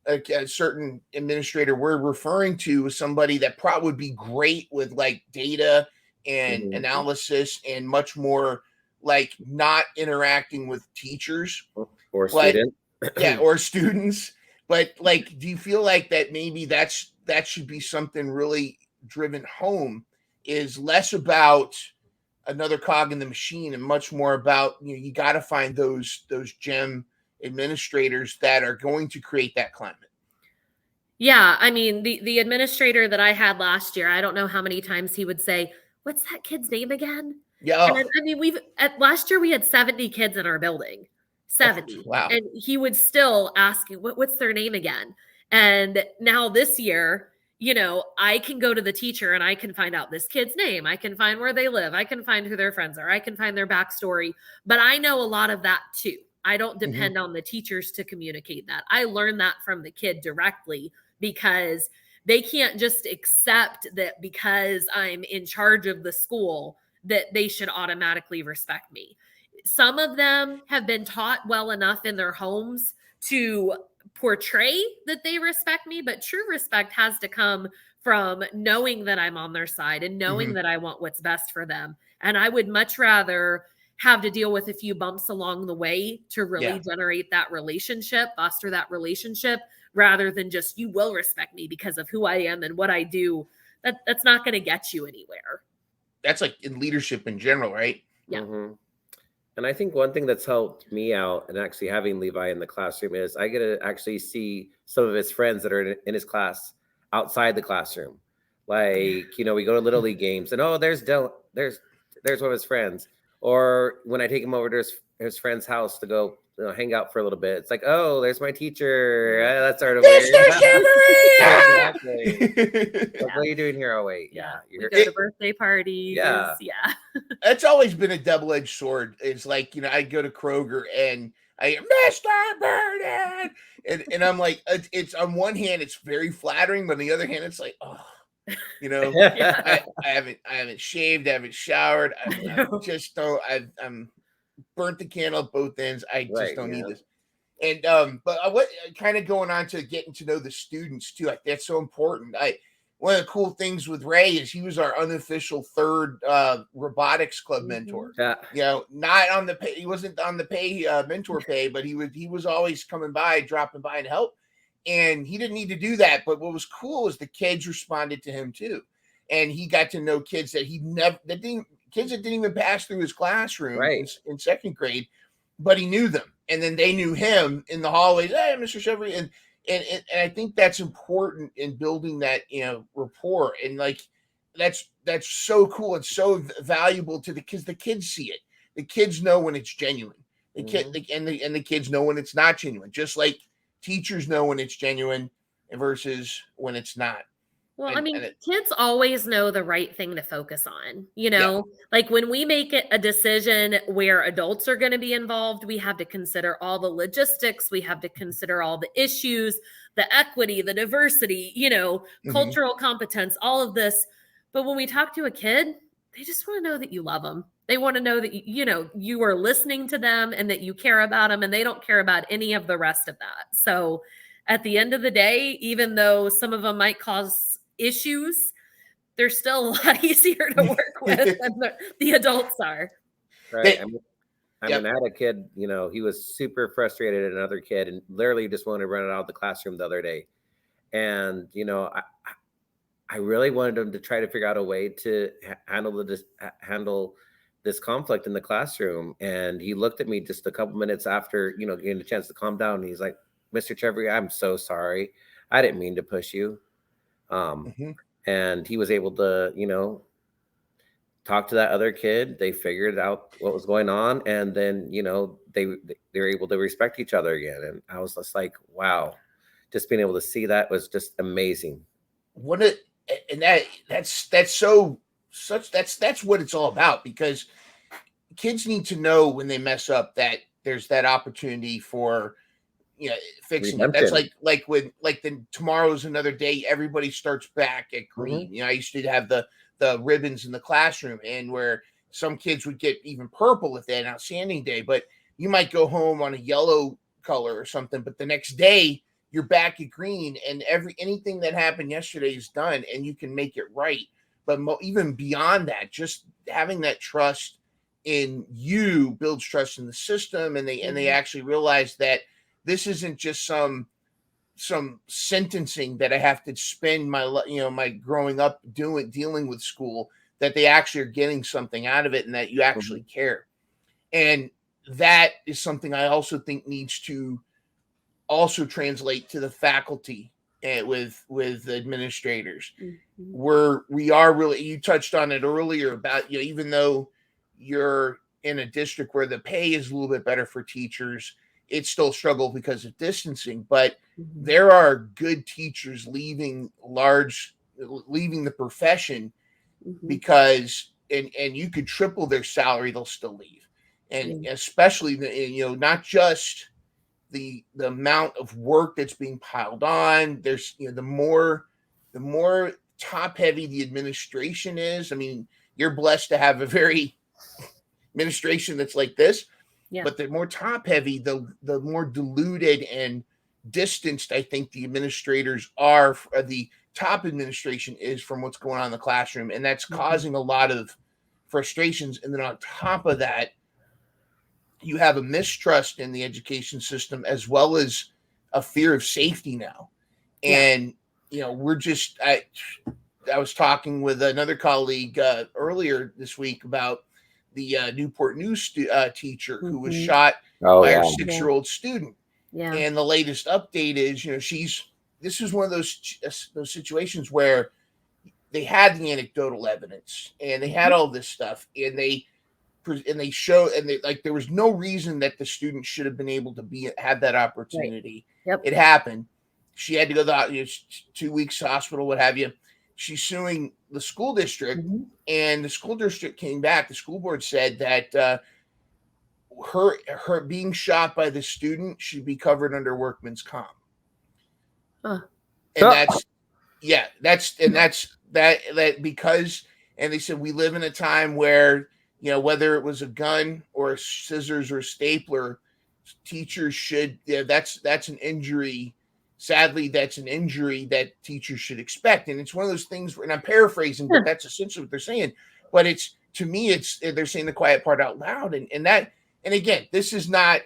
a certain administrator we're referring to is somebody that probably would be great with like data and analysis and much more like not interacting with teachers or student. Yeah, or students. But like, do you feel like that maybe that should be something really driven home, is less about another cog in the machine and much more about, you got to find those gem administrators that are going to create that climate? Yeah, I mean, the administrator that I had last year, I don't know how many times he would say, "What's that kid's name again?" Yeah. And I mean, last year we had 70 kids in our building. 70. Wow. And he would still ask you, what's their name again? And now this year, I can go to the teacher and I can find out this kid's name. I can find where they live. I can find who their friends are. I can find their backstory. But I know a lot of that too. I don't depend on the teachers to communicate that. I learned that from the kid directly, because they can't just accept that because I'm in charge of the school that they should automatically respect me. Some of them have been taught well enough in their homes to portray that they respect me, but true respect has to come from knowing that I'm on their side and knowing that I want what's best for them. And I would much rather have to deal with a few bumps along the way to really generate that relationship, foster that relationship, rather than just, you will respect me because of who I am and what I do. That's not going to get you anywhere. That's like in leadership in general, right? Yeah. And I think one thing that's helped me out and actually having Levi in the classroom is I get to actually see some of his friends that are in his class outside the classroom. Like, we go to Little League games and, there's one of his friends. Or when I take him over to his friend's house to go hang out for a little bit, it's like, there's my teacher. That's sort of weird. Exactly. Like, what are you doing here? Oh, wait. Yeah. We go to birthday parties. Yeah. It's always been a double-edged sword. It's like, I go to Kroger and I hear, Mr. Burden. And I'm like, it's on one hand, it's very flattering, but on the other hand, it's like, I haven't shaved, I haven't showered. I'm burnt the candle at both ends. I just don't need this. And but what kind of going on to getting to know the students too, like that's so important. One of the cool things with Ray is he was our unofficial third robotics club mentor. Not on the pay, he wasn't on the pay mentor pay, but he was always dropping by and help. And he didn't need to do that. But what was cool is the kids responded to him too. And he got to know kids that kids that didn't even pass through his classroom in second grade, but he knew them. And then they knew him in the hallways. Hey, Mr. Chavarria. And I think that's important in building that, rapport. And like, that's so cool. It's so valuable because the kids see it. The kids know when it's genuine. The kids know when it's not genuine, just like teachers know when it's genuine versus when it's not. Well, kids always know the right thing to focus on, like when we make it a decision where adults are going to be involved, we have to consider all the logistics. We have to consider all the issues, the equity, the diversity, cultural competence, all of this. But when we talk to a kid, they just want to know that you love them. They want to know that, you are listening to them and that you care about them, and they don't care about any of the rest of that. So at the end of the day, even though some of them might cause issues, they're still a lot easier to work with than the adults are. Right. I had a kid, he was super frustrated at another kid and literally just wanted to run it out of the classroom the other day. And, I really wanted him to try to figure out a way to handle this conflict in the classroom. And he looked at me just a couple minutes after, getting a chance to calm down. And he's like, Mr. Chavarria, I'm so sorry. I didn't mean to push you. And he was able to, talk to that other kid. They figured out what was going on. And then, they were able to respect each other again. And I was just like, wow, just being able to see that was just amazing. That's so that's what it's all about, because kids need to know when they mess up that there's that opportunity for fixing it. That's like when tomorrow's another day, everybody starts back at green. I used to have the ribbons in the classroom, and where some kids would get even purple if they had an outstanding day, but you might go home on a yellow color or something, but the next day you're back at green, and anything that happened yesterday is done, and you can make it right. But even beyond that, just having that trust in you builds trust in the system, and they actually realize that this isn't just some sentencing that I have to spend my growing up dealing with school, that they actually are getting something out of it, and that you actually care. And that is something I also think needs to also translate to the faculty and with administrators. We are really, you touched on it earlier about, even though you're in a district where the pay is a little bit better for teachers, it's still a struggle because of distancing. But there are good teachers leaving the profession because, and you could triple their salary, they'll still leave. And especially, not just the amount of work that's being piled on. There's, the more top heavy the administration is. I mean, you're blessed to have a very administration that's like this, but the more top heavy, the more diluted and distanced I think the administrators are, the top administration is, from what's going on in the classroom. And that's causing a lot of frustrations. And then on top of that, you have a mistrust in the education system, as well as a fear of safety now. And, I was talking with another colleague earlier this week about the Newport News teacher who was shot by her 6-year-old student. And the latest update is, this is one of those situations where they had the anecdotal evidence and they had all this stuff, and they show, and there was no reason that the student should have been able to have that opportunity. It happened. She had to go to the 2 weeks hospital, what have you. She's suing the school district, and the school district came back. The school board said that her being shot by the student should be covered under workman's comp. And that's because, and they said, we live in a time where, whether it was a gun or scissors or stapler, teachers should, that's an injury. Sadly, that's an injury that teachers should expect. And it's one of those things where, and I'm paraphrasing, but that's essentially what they're saying. But to me, they're saying the quiet part out loud. And again, this is not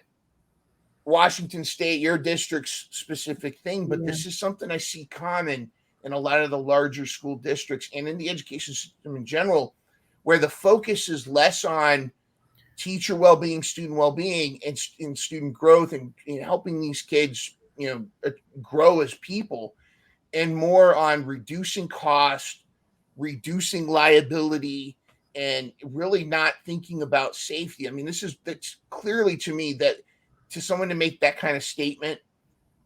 Washington State, your district's specific thing, but this is something I see common in a lot of the larger school districts and in the education system in general, where the focus is less on teacher well-being, student well-being, and student growth, and helping these kids, grow as people, and more on reducing cost, reducing liability, and really not thinking about safety. I mean, that's clearly, to me, that to someone to make that kind of statement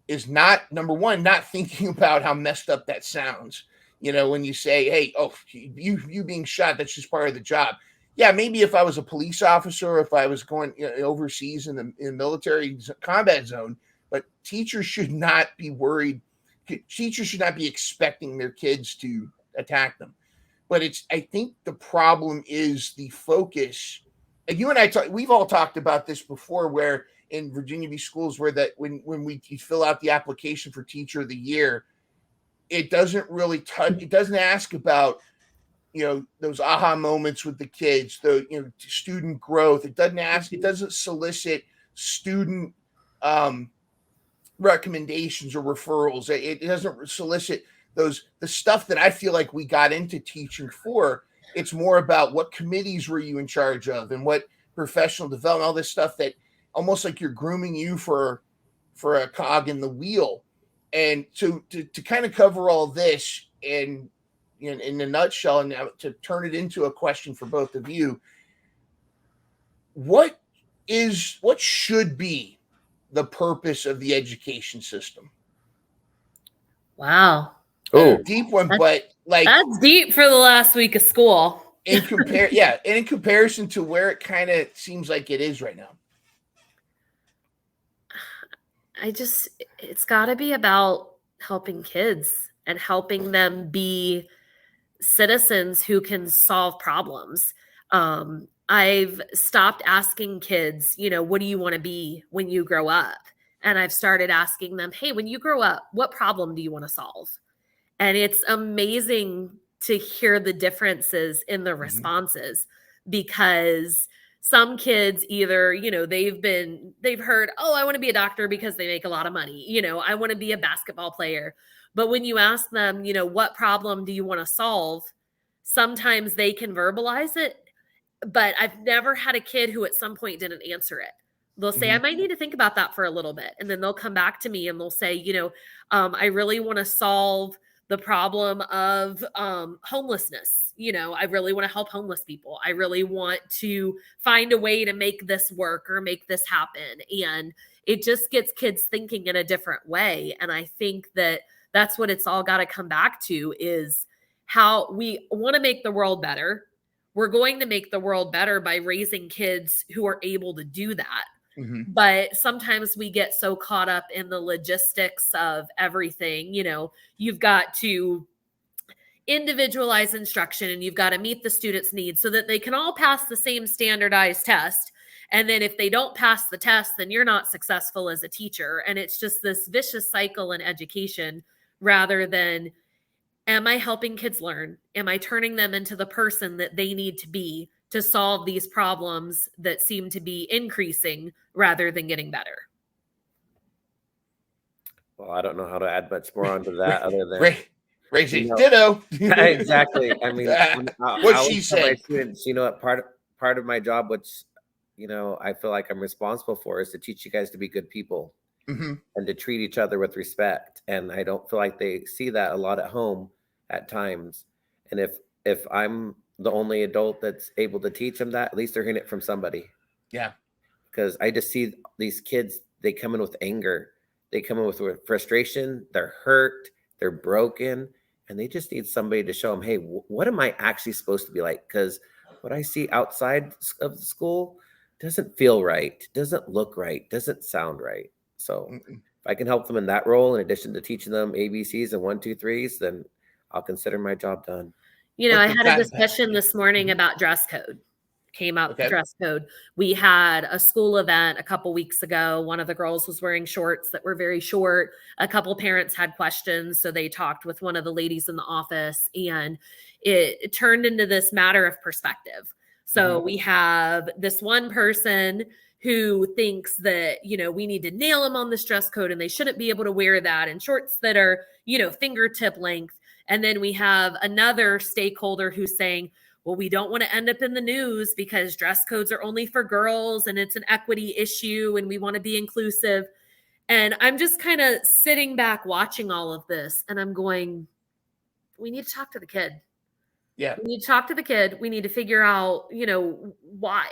is not, number one, not thinking about how messed up that sounds. When you say, hey, you being shot, that's just part of the job. Yeah, maybe if I was a police officer, or if I was going overseas in the military combat zone, but teachers should not be worried. Teachers should not be expecting their kids to attack them. But I think the problem is the focus. And you and I we've all talked about this before, where in Virginia Beach schools, where that when you fill out the application for Teacher of the Year, it doesn't really it doesn't ask about, those aha moments with the kids, the, student growth. It doesn't solicit student recommendations or referrals. It doesn't solicit the stuff that I feel like we got into teaching for. It's more about what committees were you in charge of, and what professional development, all this stuff that almost like you're grooming you for a cog in the wheel. And to kind of cover all this in a nutshell, and to turn it into a question for both of you, what should be the purpose of the education system? Wow. Oh, deep one, but that's deep for the last week of school. in comparison to where it kind of seems like it is right now. It's got to be about helping kids and helping them be citizens who can solve problems. I've stopped asking kids, what do you want to be when you grow up? And I've started asking them, hey, when you grow up, what problem do you want to solve? And it's amazing to hear the differences in the responses, because some kids either, they've heard, oh, I want to be a doctor because they make a lot of money. I want to be a basketball player. But when you ask them, what problem do you want to solve? Sometimes they can verbalize it, but I've never had a kid who at some point didn't answer it. They'll say, I might need to think about that for a little bit. And then they'll come back to me and they'll say, I really want to solve the problem of homelessness. I really want to help homeless people. I really want to find a way to make this work or make this happen. And it just gets kids thinking in a different way. And I think that that's what it's all got to come back to, is how we want to make the world better. We're going to make the world better by raising kids who are able to do that. But sometimes we get so caught up in the logistics of everything. You've got to individualize instruction and you've got to meet the students' needs so that they can all pass the same standardized test. And then if they don't pass the test, then you're not successful as a teacher. And it's just this vicious cycle in education, rather than, am I helping kids learn? Am I turning them into the person that they need to be to solve these problems that seem to be increasing rather than getting better? Well, I don't know how to add much more onto that other than Raising ditto. Exactly. I mean, what she said. Students, part of my job, which I feel like I'm responsible for, is to teach you guys to be good people and to treat each other with respect. And I don't feel like they see that a lot at home at times. And if I'm the only adult that's able to teach them that, at least they're hearing it from somebody. Yeah. Because I just see these kids, they come in with anger. They come in with frustration. They're hurt. They're broken. And they just need somebody to show them, hey, what am I actually supposed to be like? Because what I see outside of the school doesn't feel right, doesn't look right, doesn't sound right. So if I can help them in that role, in addition to teaching them ABCs and 1, 2, 3s, then I'll consider my job done. I had a discussion this morning about dress code. Came up with dress code. We had a school event a couple weeks ago. One of the girls was wearing shorts that were very short. A couple of parents had questions, so they talked with one of the ladies in the office, and it turned into this matter of perspective. So we have this one person who thinks that, we need to nail them on this dress code and they shouldn't be able to wear that, and shorts that are, fingertip length. And then we have another stakeholder who's saying, well, we don't want to end up in the news because dress codes are only for girls and it's an equity issue and we want to be inclusive. And I'm just kind of sitting back watching all of this and I'm going, we need to talk to the kid. Yeah. We need to talk to the kid. We need to figure out, why,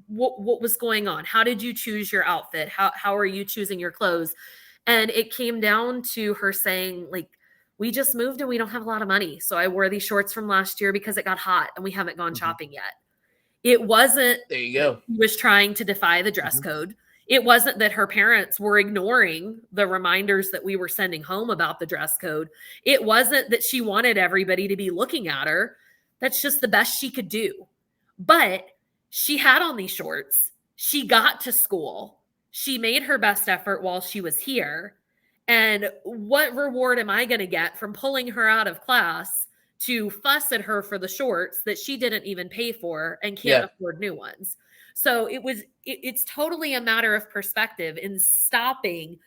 what was going on? How did you choose your outfit? How are you choosing your clothes? And it came down to her saying, like, we just moved and we don't have a lot of money. So I wore these shorts from last year because it got hot and we haven't gone shopping yet. It wasn't, there you go, she was trying to defy the dress code. It wasn't that her parents were ignoring the reminders that we were sending home about the dress code. It wasn't that she wanted everybody to be looking at her. That's just the best she could do. But she had on these shorts. She got to school. She made her best effort while she was here. And what reward am I going to get from pulling her out of class to fuss at her for the shorts that she didn't even pay for and can't afford new ones? So it's totally a matter of perspective in stopping,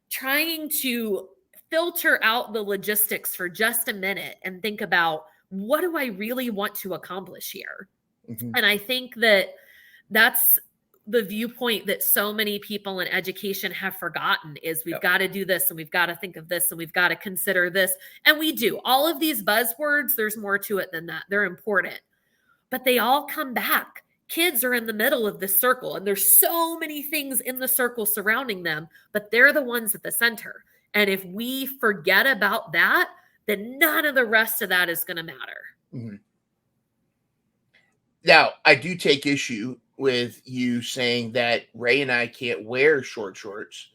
trying to filter out the logistics for just a minute and think about, what do I really want to accomplish here? And I think that that's the viewpoint that so many people in education have forgotten, is we've got to do this and we've got to think of this and we've got to consider this. And we do. All of these buzzwords, there's more to it than that. They're important, but they all come back. Kids are in the middle of this circle and there's so many things in the circle surrounding them, but they're the ones at the center. And if we forget about that, then none of the rest of that is going to matter. Now, I do take issue with you saying that Ray and I can't wear short shorts.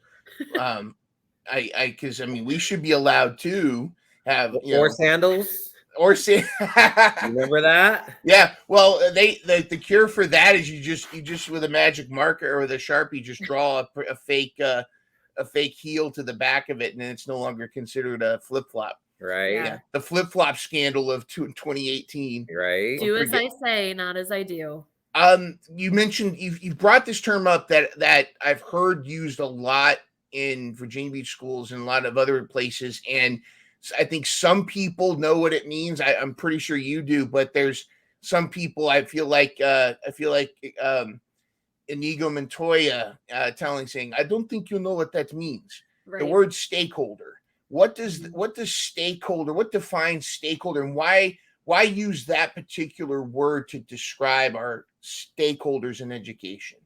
Because I mean, we should be allowed to have, Or sandals. or say, Remember that? yeah. Well, the cure for that is you just with a magic marker or with a Sharpie just draw a fake heel to the back of it, and then it's no longer considered a flip flop. Right. Yeah, the flip flop scandal of 2018. Right. Do as I say, not as I do. You mentioned you brought this term up that I've heard used a lot in Virginia Beach schools and a lot of other places, and I think some people know what it means. I'm pretty sure you do, but there's some people I feel like Inigo Montoya saying, I don't think you know what that means. Right. The word stakeholder. What defines stakeholder, and why use that particular word to describe our stakeholders in education?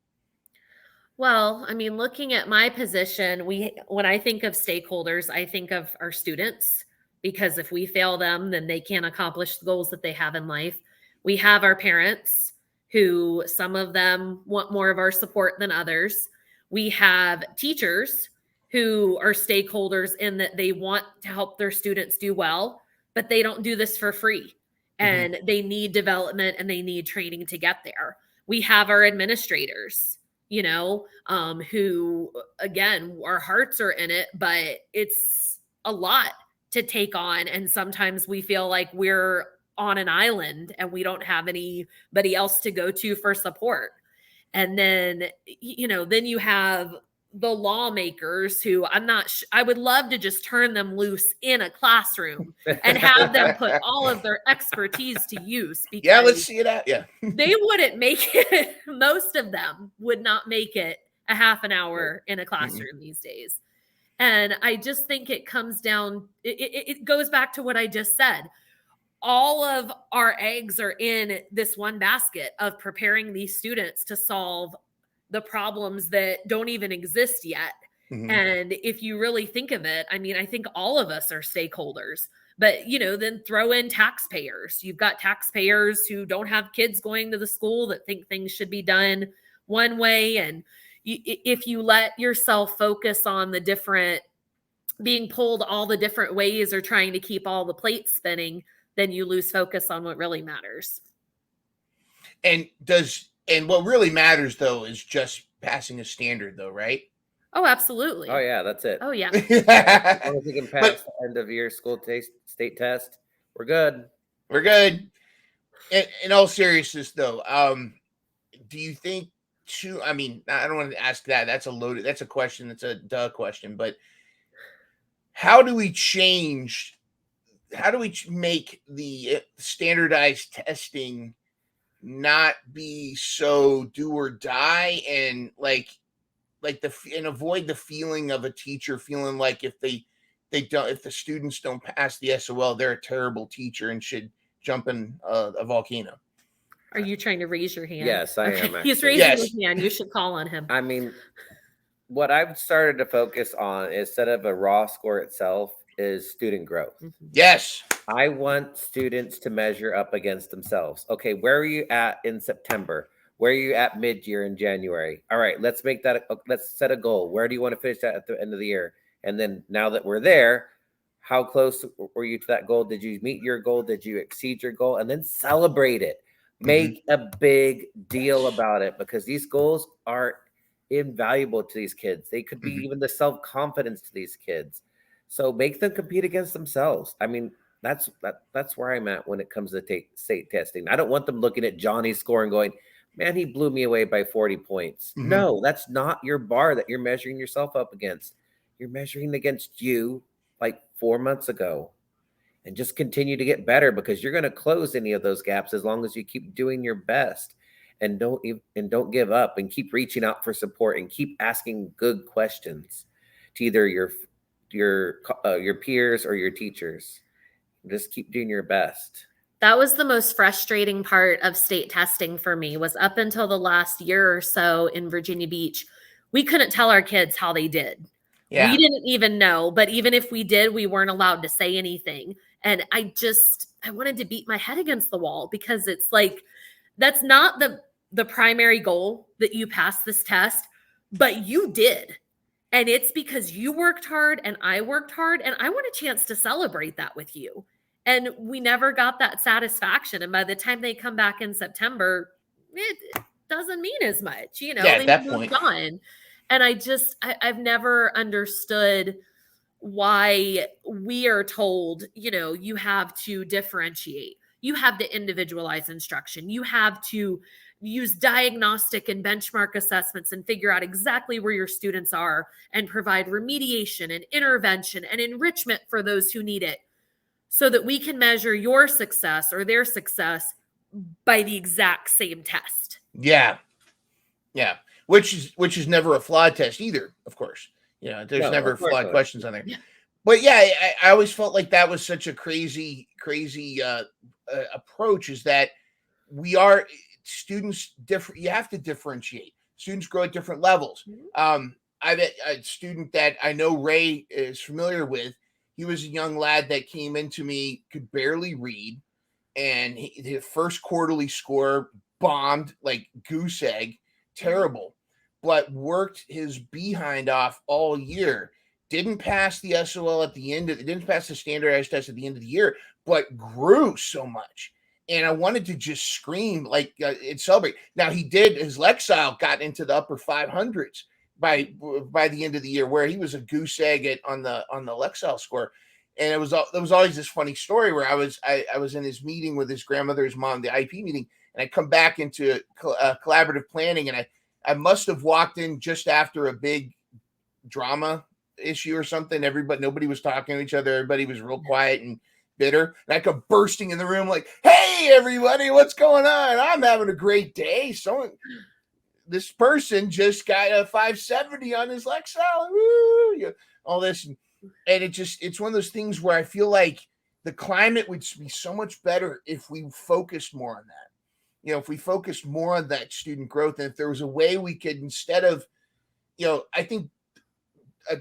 Well, I mean, looking at my position, when I think of stakeholders, I think of our students, because if we fail them, then they can't accomplish the goals that they have in life. We have our parents, who some of them want more of our support than others. We have teachers who are stakeholders in that they want to help their students do well, but they don't do this for free. And they need development and they need training to get there. We have our administrators, who, again, our hearts are in it, but it's a lot to take on. And sometimes we feel like we're on an island and we don't have anybody else to go to for support. And then, then you have the lawmakers who I would love to just turn them loose in a classroom and have them put all of their expertise to use. Because let's see it out. Yeah. They wouldn't make it. Most of them would not make it a half an hour in a classroom these days. And I just think it comes down, it goes back to what I just said. All of our eggs are in this one basket of preparing these students to solve the problems that don't even exist yet. And if you really think of it, I mean, I think all of us are stakeholders, but, then throw in taxpayers. You've got taxpayers who don't have kids going to the school that think things should be done one way. And if you let yourself focus on being pulled all the different ways or trying to keep all the plates spinning, then you lose focus on what really matters. And what really matters, though, is just passing a standard, though, right? Oh, absolutely. Oh, yeah, that's it. Oh, yeah. As long as you can pass the end of year school state test, we're good. We're good. In all seriousness, though, do you think I mean, I don't want to ask that. That's a question. That's a duh question. But how do we make the standardized testing not be so do or die, and and avoid the feeling of a teacher feeling like if the students don't pass the SOL, they're a terrible teacher and should jump in a volcano? Are you trying to raise your hand? Yes, I am. Actually. He's raising his hand. You should call on him. I mean, what I've started to focus on instead of a raw score itself is student growth. Yes. I want students to measure up against themselves. Okay, where are you at in September? Where are you at mid-year in January? All right, let's set a goal. Where do you want to finish that at the end of the year? And then now that we're there, how close were you to that goal? Did you meet your goal? Did you exceed your goal? And then celebrate it. Make a big deal about it, because these goals are invaluable to these kids. They could be even the self-confidence to these kids. So make them compete against themselves. I mean, that's where I'm at when it comes to state testing. I don't want them looking at Johnny's score and going, man, he blew me away by 40 points. No, that's not your bar that you're measuring yourself up against. You're measuring against you like 4 months ago. And just continue to get better, because you're going to close any of those gaps as long as you keep doing your best and don't give up, and keep reaching out for support and keep asking good questions to either your peers or your teachers. Just keep doing your best. That was the most frustrating part of state testing for me, was up until the last year or so in Virginia Beach, we couldn't tell our kids how they did. Yeah. We didn't even know, but even if we did, we weren't allowed to say anything. And I wanted to beat my head against the wall, because it's like, That's not the primary goal, that you pass this test, but you did. And it's because you worked hard and I worked hard, and I want a chance to celebrate that with you. And we never got that satisfaction. And by the time they come back in September, it doesn't mean as much, Yeah, at they that moved point. on. And I've never understood why we are told, you have to differentiate. You have to individualize instruction. You have to use diagnostic and benchmark assessments and figure out exactly where your students are and provide remediation and intervention and enrichment for those who need it, so that we can measure your success or their success by the exact same test. Yeah. Yeah. Which is never a flawed test either, of course. There's never flawed questions on there. Yeah. But yeah, I always felt like that was such a crazy approach, is that we are students different. You have to differentiate. Students grow at different levels. I've a student that I know Ray is familiar with. He was a young lad that came into me, could barely read, and his first quarterly score bombed like goose egg, terrible, but worked his behind off all year. Didn't pass the SOL at the end of it, didn't pass the standardized test at the end of the year, but grew so much. And I wanted to just scream like and celebrate. Now he did, his Lexile got into the upper 500s by the end of the year, where he was a goose egg on the Lexile score. And there was always this funny story where I was in his meeting with his grandmother, his mom, the IP meeting, and I come back into collaborative planning, and I must have walked in just after a big drama issue or something. Nobody was talking to each other. Everybody was real quiet and bitter. And I come bursting in the room like, "Hey, everybody, what's going on? I'm having a great day. This person just got a 570 on his Lexile. Woo, all this." And it's one of those things where I feel like the climate would be so much better if we focused more on that. If we focused more on that student growth, and if there was a way we could, instead of, I think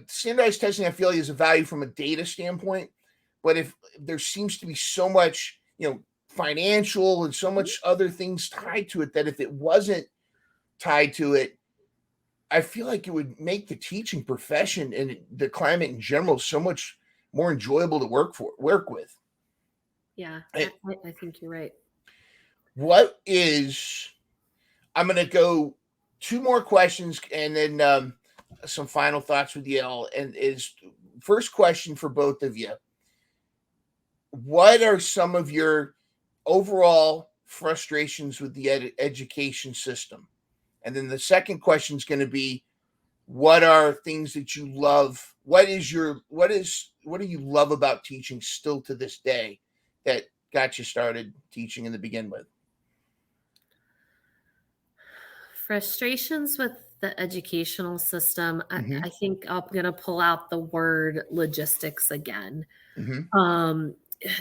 standardized testing, I feel like, is a value from a data standpoint. But if there seems to be so much, financial and so much other things tied to it, that if it wasn't tied to it, I feel like it would make the teaching profession and the climate in general so much more enjoyable to work with. Yeah, I think you're right. I'm going to go 2 more questions and then some final thoughts with you all. And first question for both of you. What are some of your overall frustrations with the education system? And then the second question is going to be, what are things that you love? What do you love about teaching still to this day that got you started teaching in the begin with? Frustrations with the educational system. I think I'm going to pull out the word logistics again.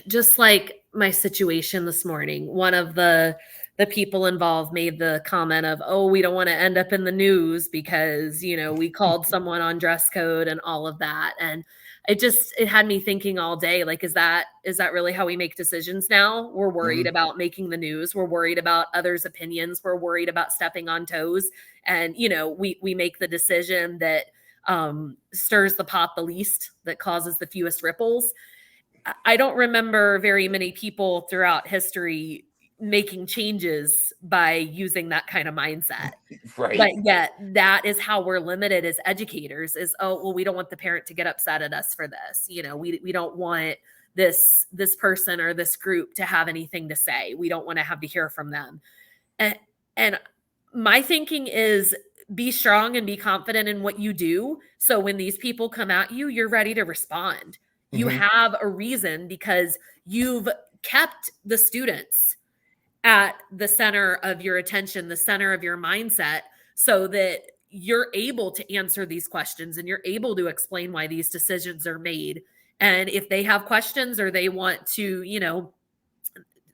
Just like my situation this morning, one of the people involved made the comment of, "Oh, we don't want to end up in the news because, we called someone on dress code and all of that." And it had me thinking all day, like, is that really how we make decisions now? We're worried about making the news. We're worried about others' opinions. We're worried about stepping on toes. And, we make the decision that stirs the pot the least, that causes the fewest ripples. I don't remember very many people throughout history making changes by using that kind of mindset. Right. But yet that is how we're limited as educators, is, "Oh, well, we don't want the parent to get upset at us for this. We don't want this person or this group to have anything to say. We don't want to have to hear from them." And my thinking is, be strong and be confident in what you do. So when these people come at you, you're ready to respond. You have a reason, because you've kept the students at the center of your attention, the center of your mindset, so that you're able to answer these questions and you're able to explain why these decisions are made. And if they have questions, or they want to,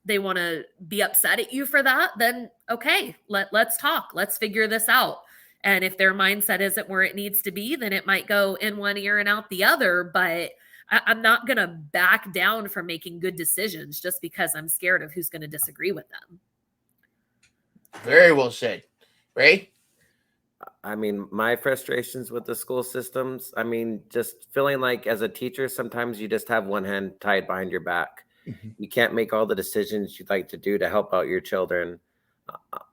they want to be upset at you for that, then okay, let's talk. Let's figure this out. And if their mindset isn't where it needs to be, then it might go in one ear and out the other. But I'm not going to back down from making good decisions just because I'm scared of who's going to disagree with them. Very well said. Ray? I mean, my frustrations with the school systems, I mean, just feeling like as a teacher, sometimes you just have one hand tied behind your back. Mm-hmm. You can't make all the decisions you'd like to do to help out your children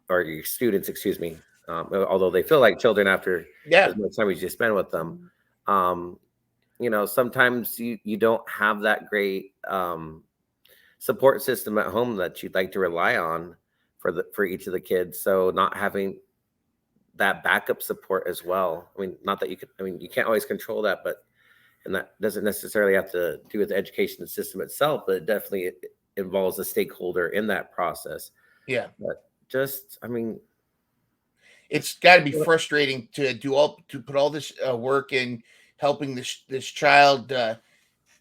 or your students, excuse me. Although they feel like children after as much time as you spend with them. You know, sometimes you don't have that great support system at home that you'd like to rely on for each of the kids. So not having that backup support as well. I mean, not that you could, I mean, you can't always control that, but, and that doesn't necessarily have to do with the education system itself, but it definitely involves a stakeholder in that process. Yeah. But just, I mean, it's got to be frustrating to put all this work in helping this child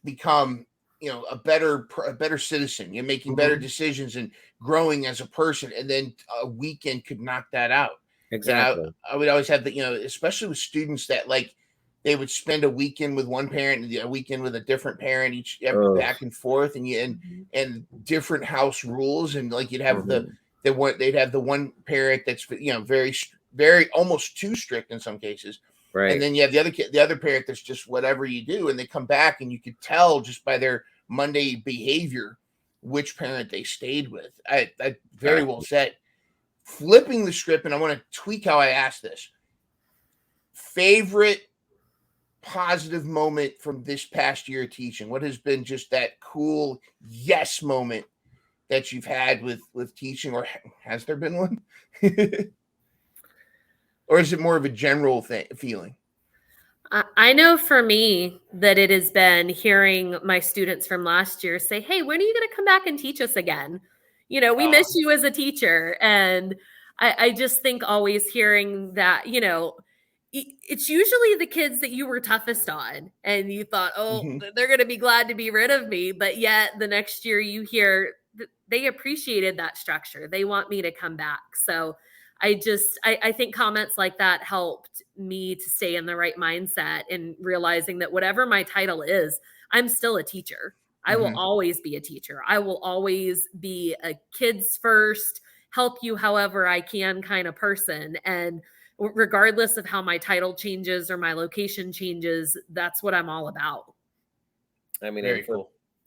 become, you know, a better citizen. You're making better decisions and growing as a person, and then a weekend could knock that out. Exactly. I would always have the, you know, especially with students that like they would spend a weekend with one parent and a weekend with a different parent, each back and forth, and different house rules, and like you'd have they'd have the one parent that's, you know, very almost too strict in some cases. Right. And then you have the other parent that's just whatever you do, and they come back and you could tell just by their Monday behavior which parent they stayed with. I very well said. Flipping the script, and I want to tweak how I ask this. Favorite positive moment from this past year of teaching? What has been just that cool yes moment that you've had with teaching, or has there been one? Or is it more of a general feeling? I know for me that it has been hearing my students from last year say, hey, when are you going to come back and teach us again? You know, we miss you as a teacher. And I just think always hearing that, you know, it's usually the kids that you were toughest on and you thought, oh, they're going to be glad to be rid of me. But yet the next year you hear they appreciated that structure. They want me to come back. So I think comments like that helped me to stay in the right mindset and realizing that whatever my title is, I'm still a teacher. I will always be a teacher. I will always be a kids first, help you however I can kind of person. And regardless of how my title changes or my location changes, that's what I'm all about. I mean,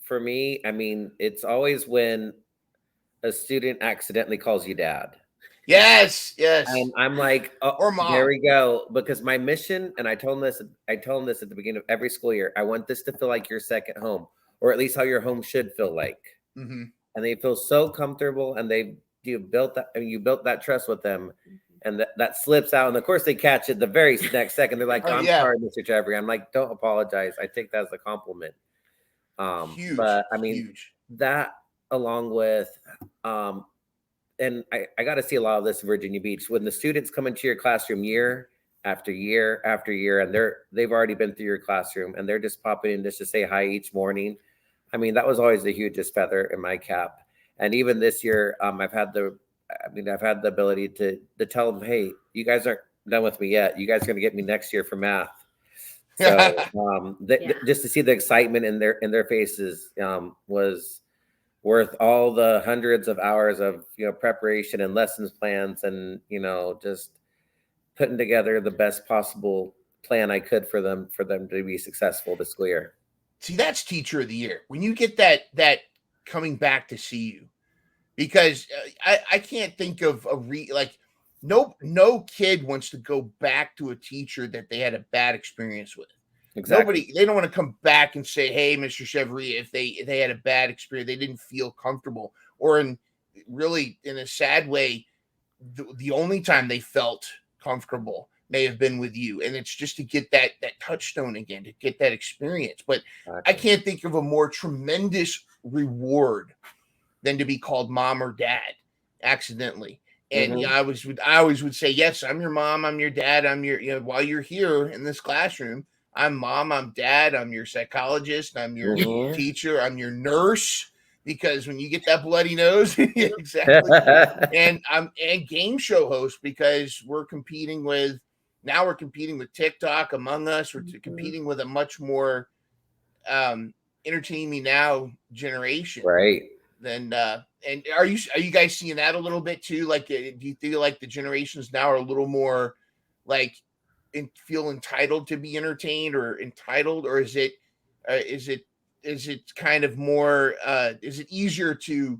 for me, I mean, it's always when a student accidentally calls you dad. Yes. And I'm like, oh, or mom. There we go. Because my mission, and I told them this at the beginning of every school year, I want this to feel like your second home, or at least how your home should feel like. And they feel so comfortable, and you built that trust with them, and that slips out. And of course, they catch it the very next second. They're like, I'm sorry, Mr. Chavarria. I'm like, don't apologize. I take that as a compliment. But I mean, that along with, and I got to see a lot of this in Virginia Beach when the students come into your classroom year after year after year, and they've already been through your classroom and they're just popping in just to say hi each morning. I mean, that was always the hugest feather in my cap. And even this year, I've had the ability to tell them, hey, you guys aren't done with me yet. You guys are going to get me next year for math. So just to see the excitement in their faces was worth all the hundreds of hours of, you know, preparation and lessons plans, and, you know, just putting together the best possible plan I could for them to be successful this school year. See, that's teacher of the year when you get that coming back to see you, because I can't think of no kid wants to go back to a teacher that they had a bad experience with. Exactly. They don't want to come back and say, hey, Mr. Chavarria, if they had a bad experience, they didn't feel comfortable, or in a sad way, the only time they felt comfortable may have been with you. And it's just to get that touchstone again, to get that experience. But I can't think of a more tremendous reward than to be called mom or dad accidentally. And I always would say, yes, I'm your mom, I'm your dad, I'm your, you know, while you're here in this classroom, I'm mom, I'm dad, I'm your psychologist, I'm your teacher, I'm your nurse, because when you get that bloody nose, exactly. And I'm game show host, because we're competing with TikTok, Among Us, we're competing with a much more entertain me now generation. Right. Then And are you guys seeing that a little bit too? Like, do you feel like the generations now are a little more like feel entitled to be entertained or entitled, or is it kind of more? Is it easier to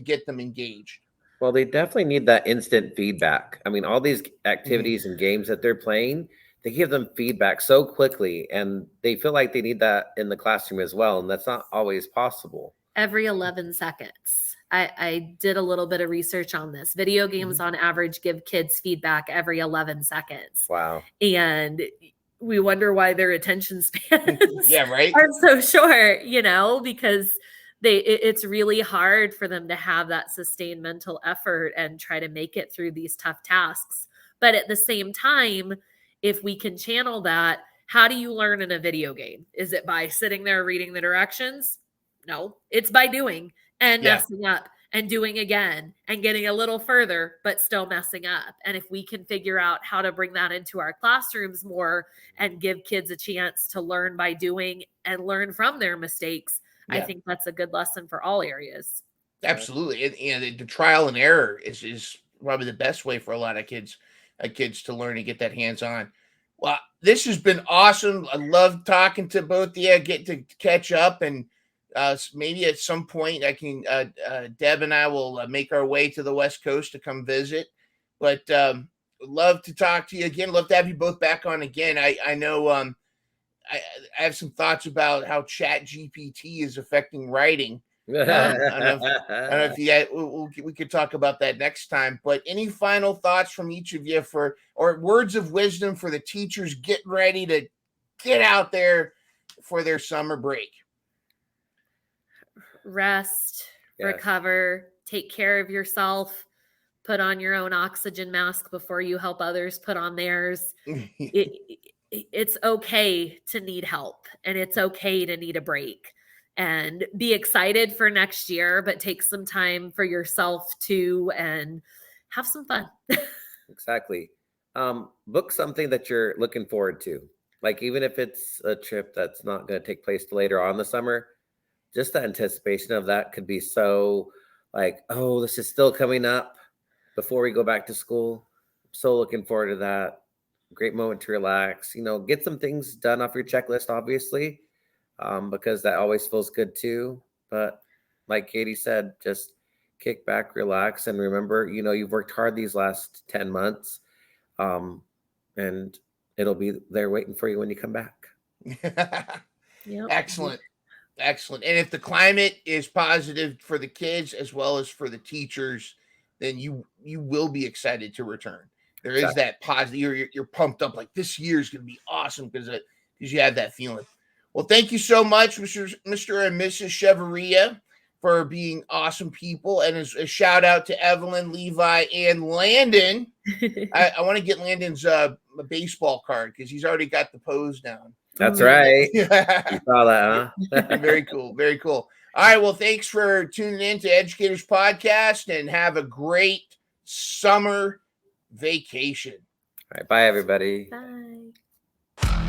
get them engaged? Well, they definitely need that instant feedback. I mean, all these activities and games that they're playing, they give them feedback so quickly, and they feel like they need that in the classroom as well. And that's not always possible. Every 11 seconds. I did a little bit of research on this. Video games on average give kids feedback every 11 seconds. Wow. And we wonder why their attention spans right. are so short, because it's really hard for them to have that sustained mental effort and try to make it through these tough tasks. But at the same time, if we can channel that, how do you learn in a video game? Is it by sitting there reading the directions? No, it's by doing and messing up and doing again and getting a little further, but still messing up. And if we can figure out how to bring that into our classrooms more and give kids a chance to learn by doing and learn from their mistakes, I think that's a good lesson for all areas. Absolutely. And the trial and error is probably the best way for a lot of kids to learn and get that hands-on. Well, this has been awesome. I love talking to both of you, get to catch up, and maybe at some point I can Deb and I will make our way to the West Coast to come visit. But love to talk to you again. Love to have you both back on again. I know I have some thoughts about how Chat GPT is affecting writing. I don't know if you guys, we could talk about that next time. But any final thoughts from each of you or words of wisdom for the teachers getting ready to get out there for their summer break? Rest, recover, take care of yourself, put on your own oxygen mask before you help others put on theirs. It's okay to need help, and it's okay to need a break, and be excited for next year, but take some time for yourself too and have some fun. Exactly. Book something that you're looking forward to. Like, even if it's a trip that's not going to take place later on in the summer, just the anticipation of that could be so like, oh, this is still coming up before we go back to school. So looking forward to that. Great moment to relax, get some things done off your checklist, obviously, because that always feels good too. But like Katie said, just kick back, relax, and remember, you've worked hard these last 10 months, and it'll be there waiting for you when you come back. Yep. Excellent. And if the climate is positive for the kids as well as for the teachers, then you will be excited to return. There is that positive. You're pumped up, like this year is going to be awesome because you have that feeling. Well, thank you so much, Mr. and Mrs. Chavarria, for being awesome people. And a shout out to Evelyn, Levi, and Landon. I want to get Landon's baseball card because he's already got the pose down. That's right. You saw that, huh? Very cool. Very cool. All right. Well, thanks for tuning in to Educators Podcast, and have a great summer vacation. All right. Bye, everybody. Bye.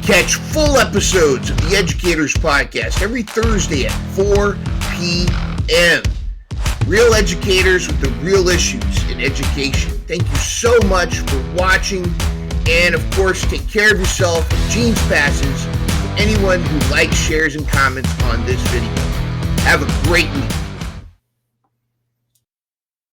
Catch full episodes of the Educators Podcast every Thursday at 4 p.m. Real educators with the real issues in education. Thank you so much for watching. And of course, take care of yourself. Jeans passes to anyone who likes, shares, and comments on this video. Have a great week.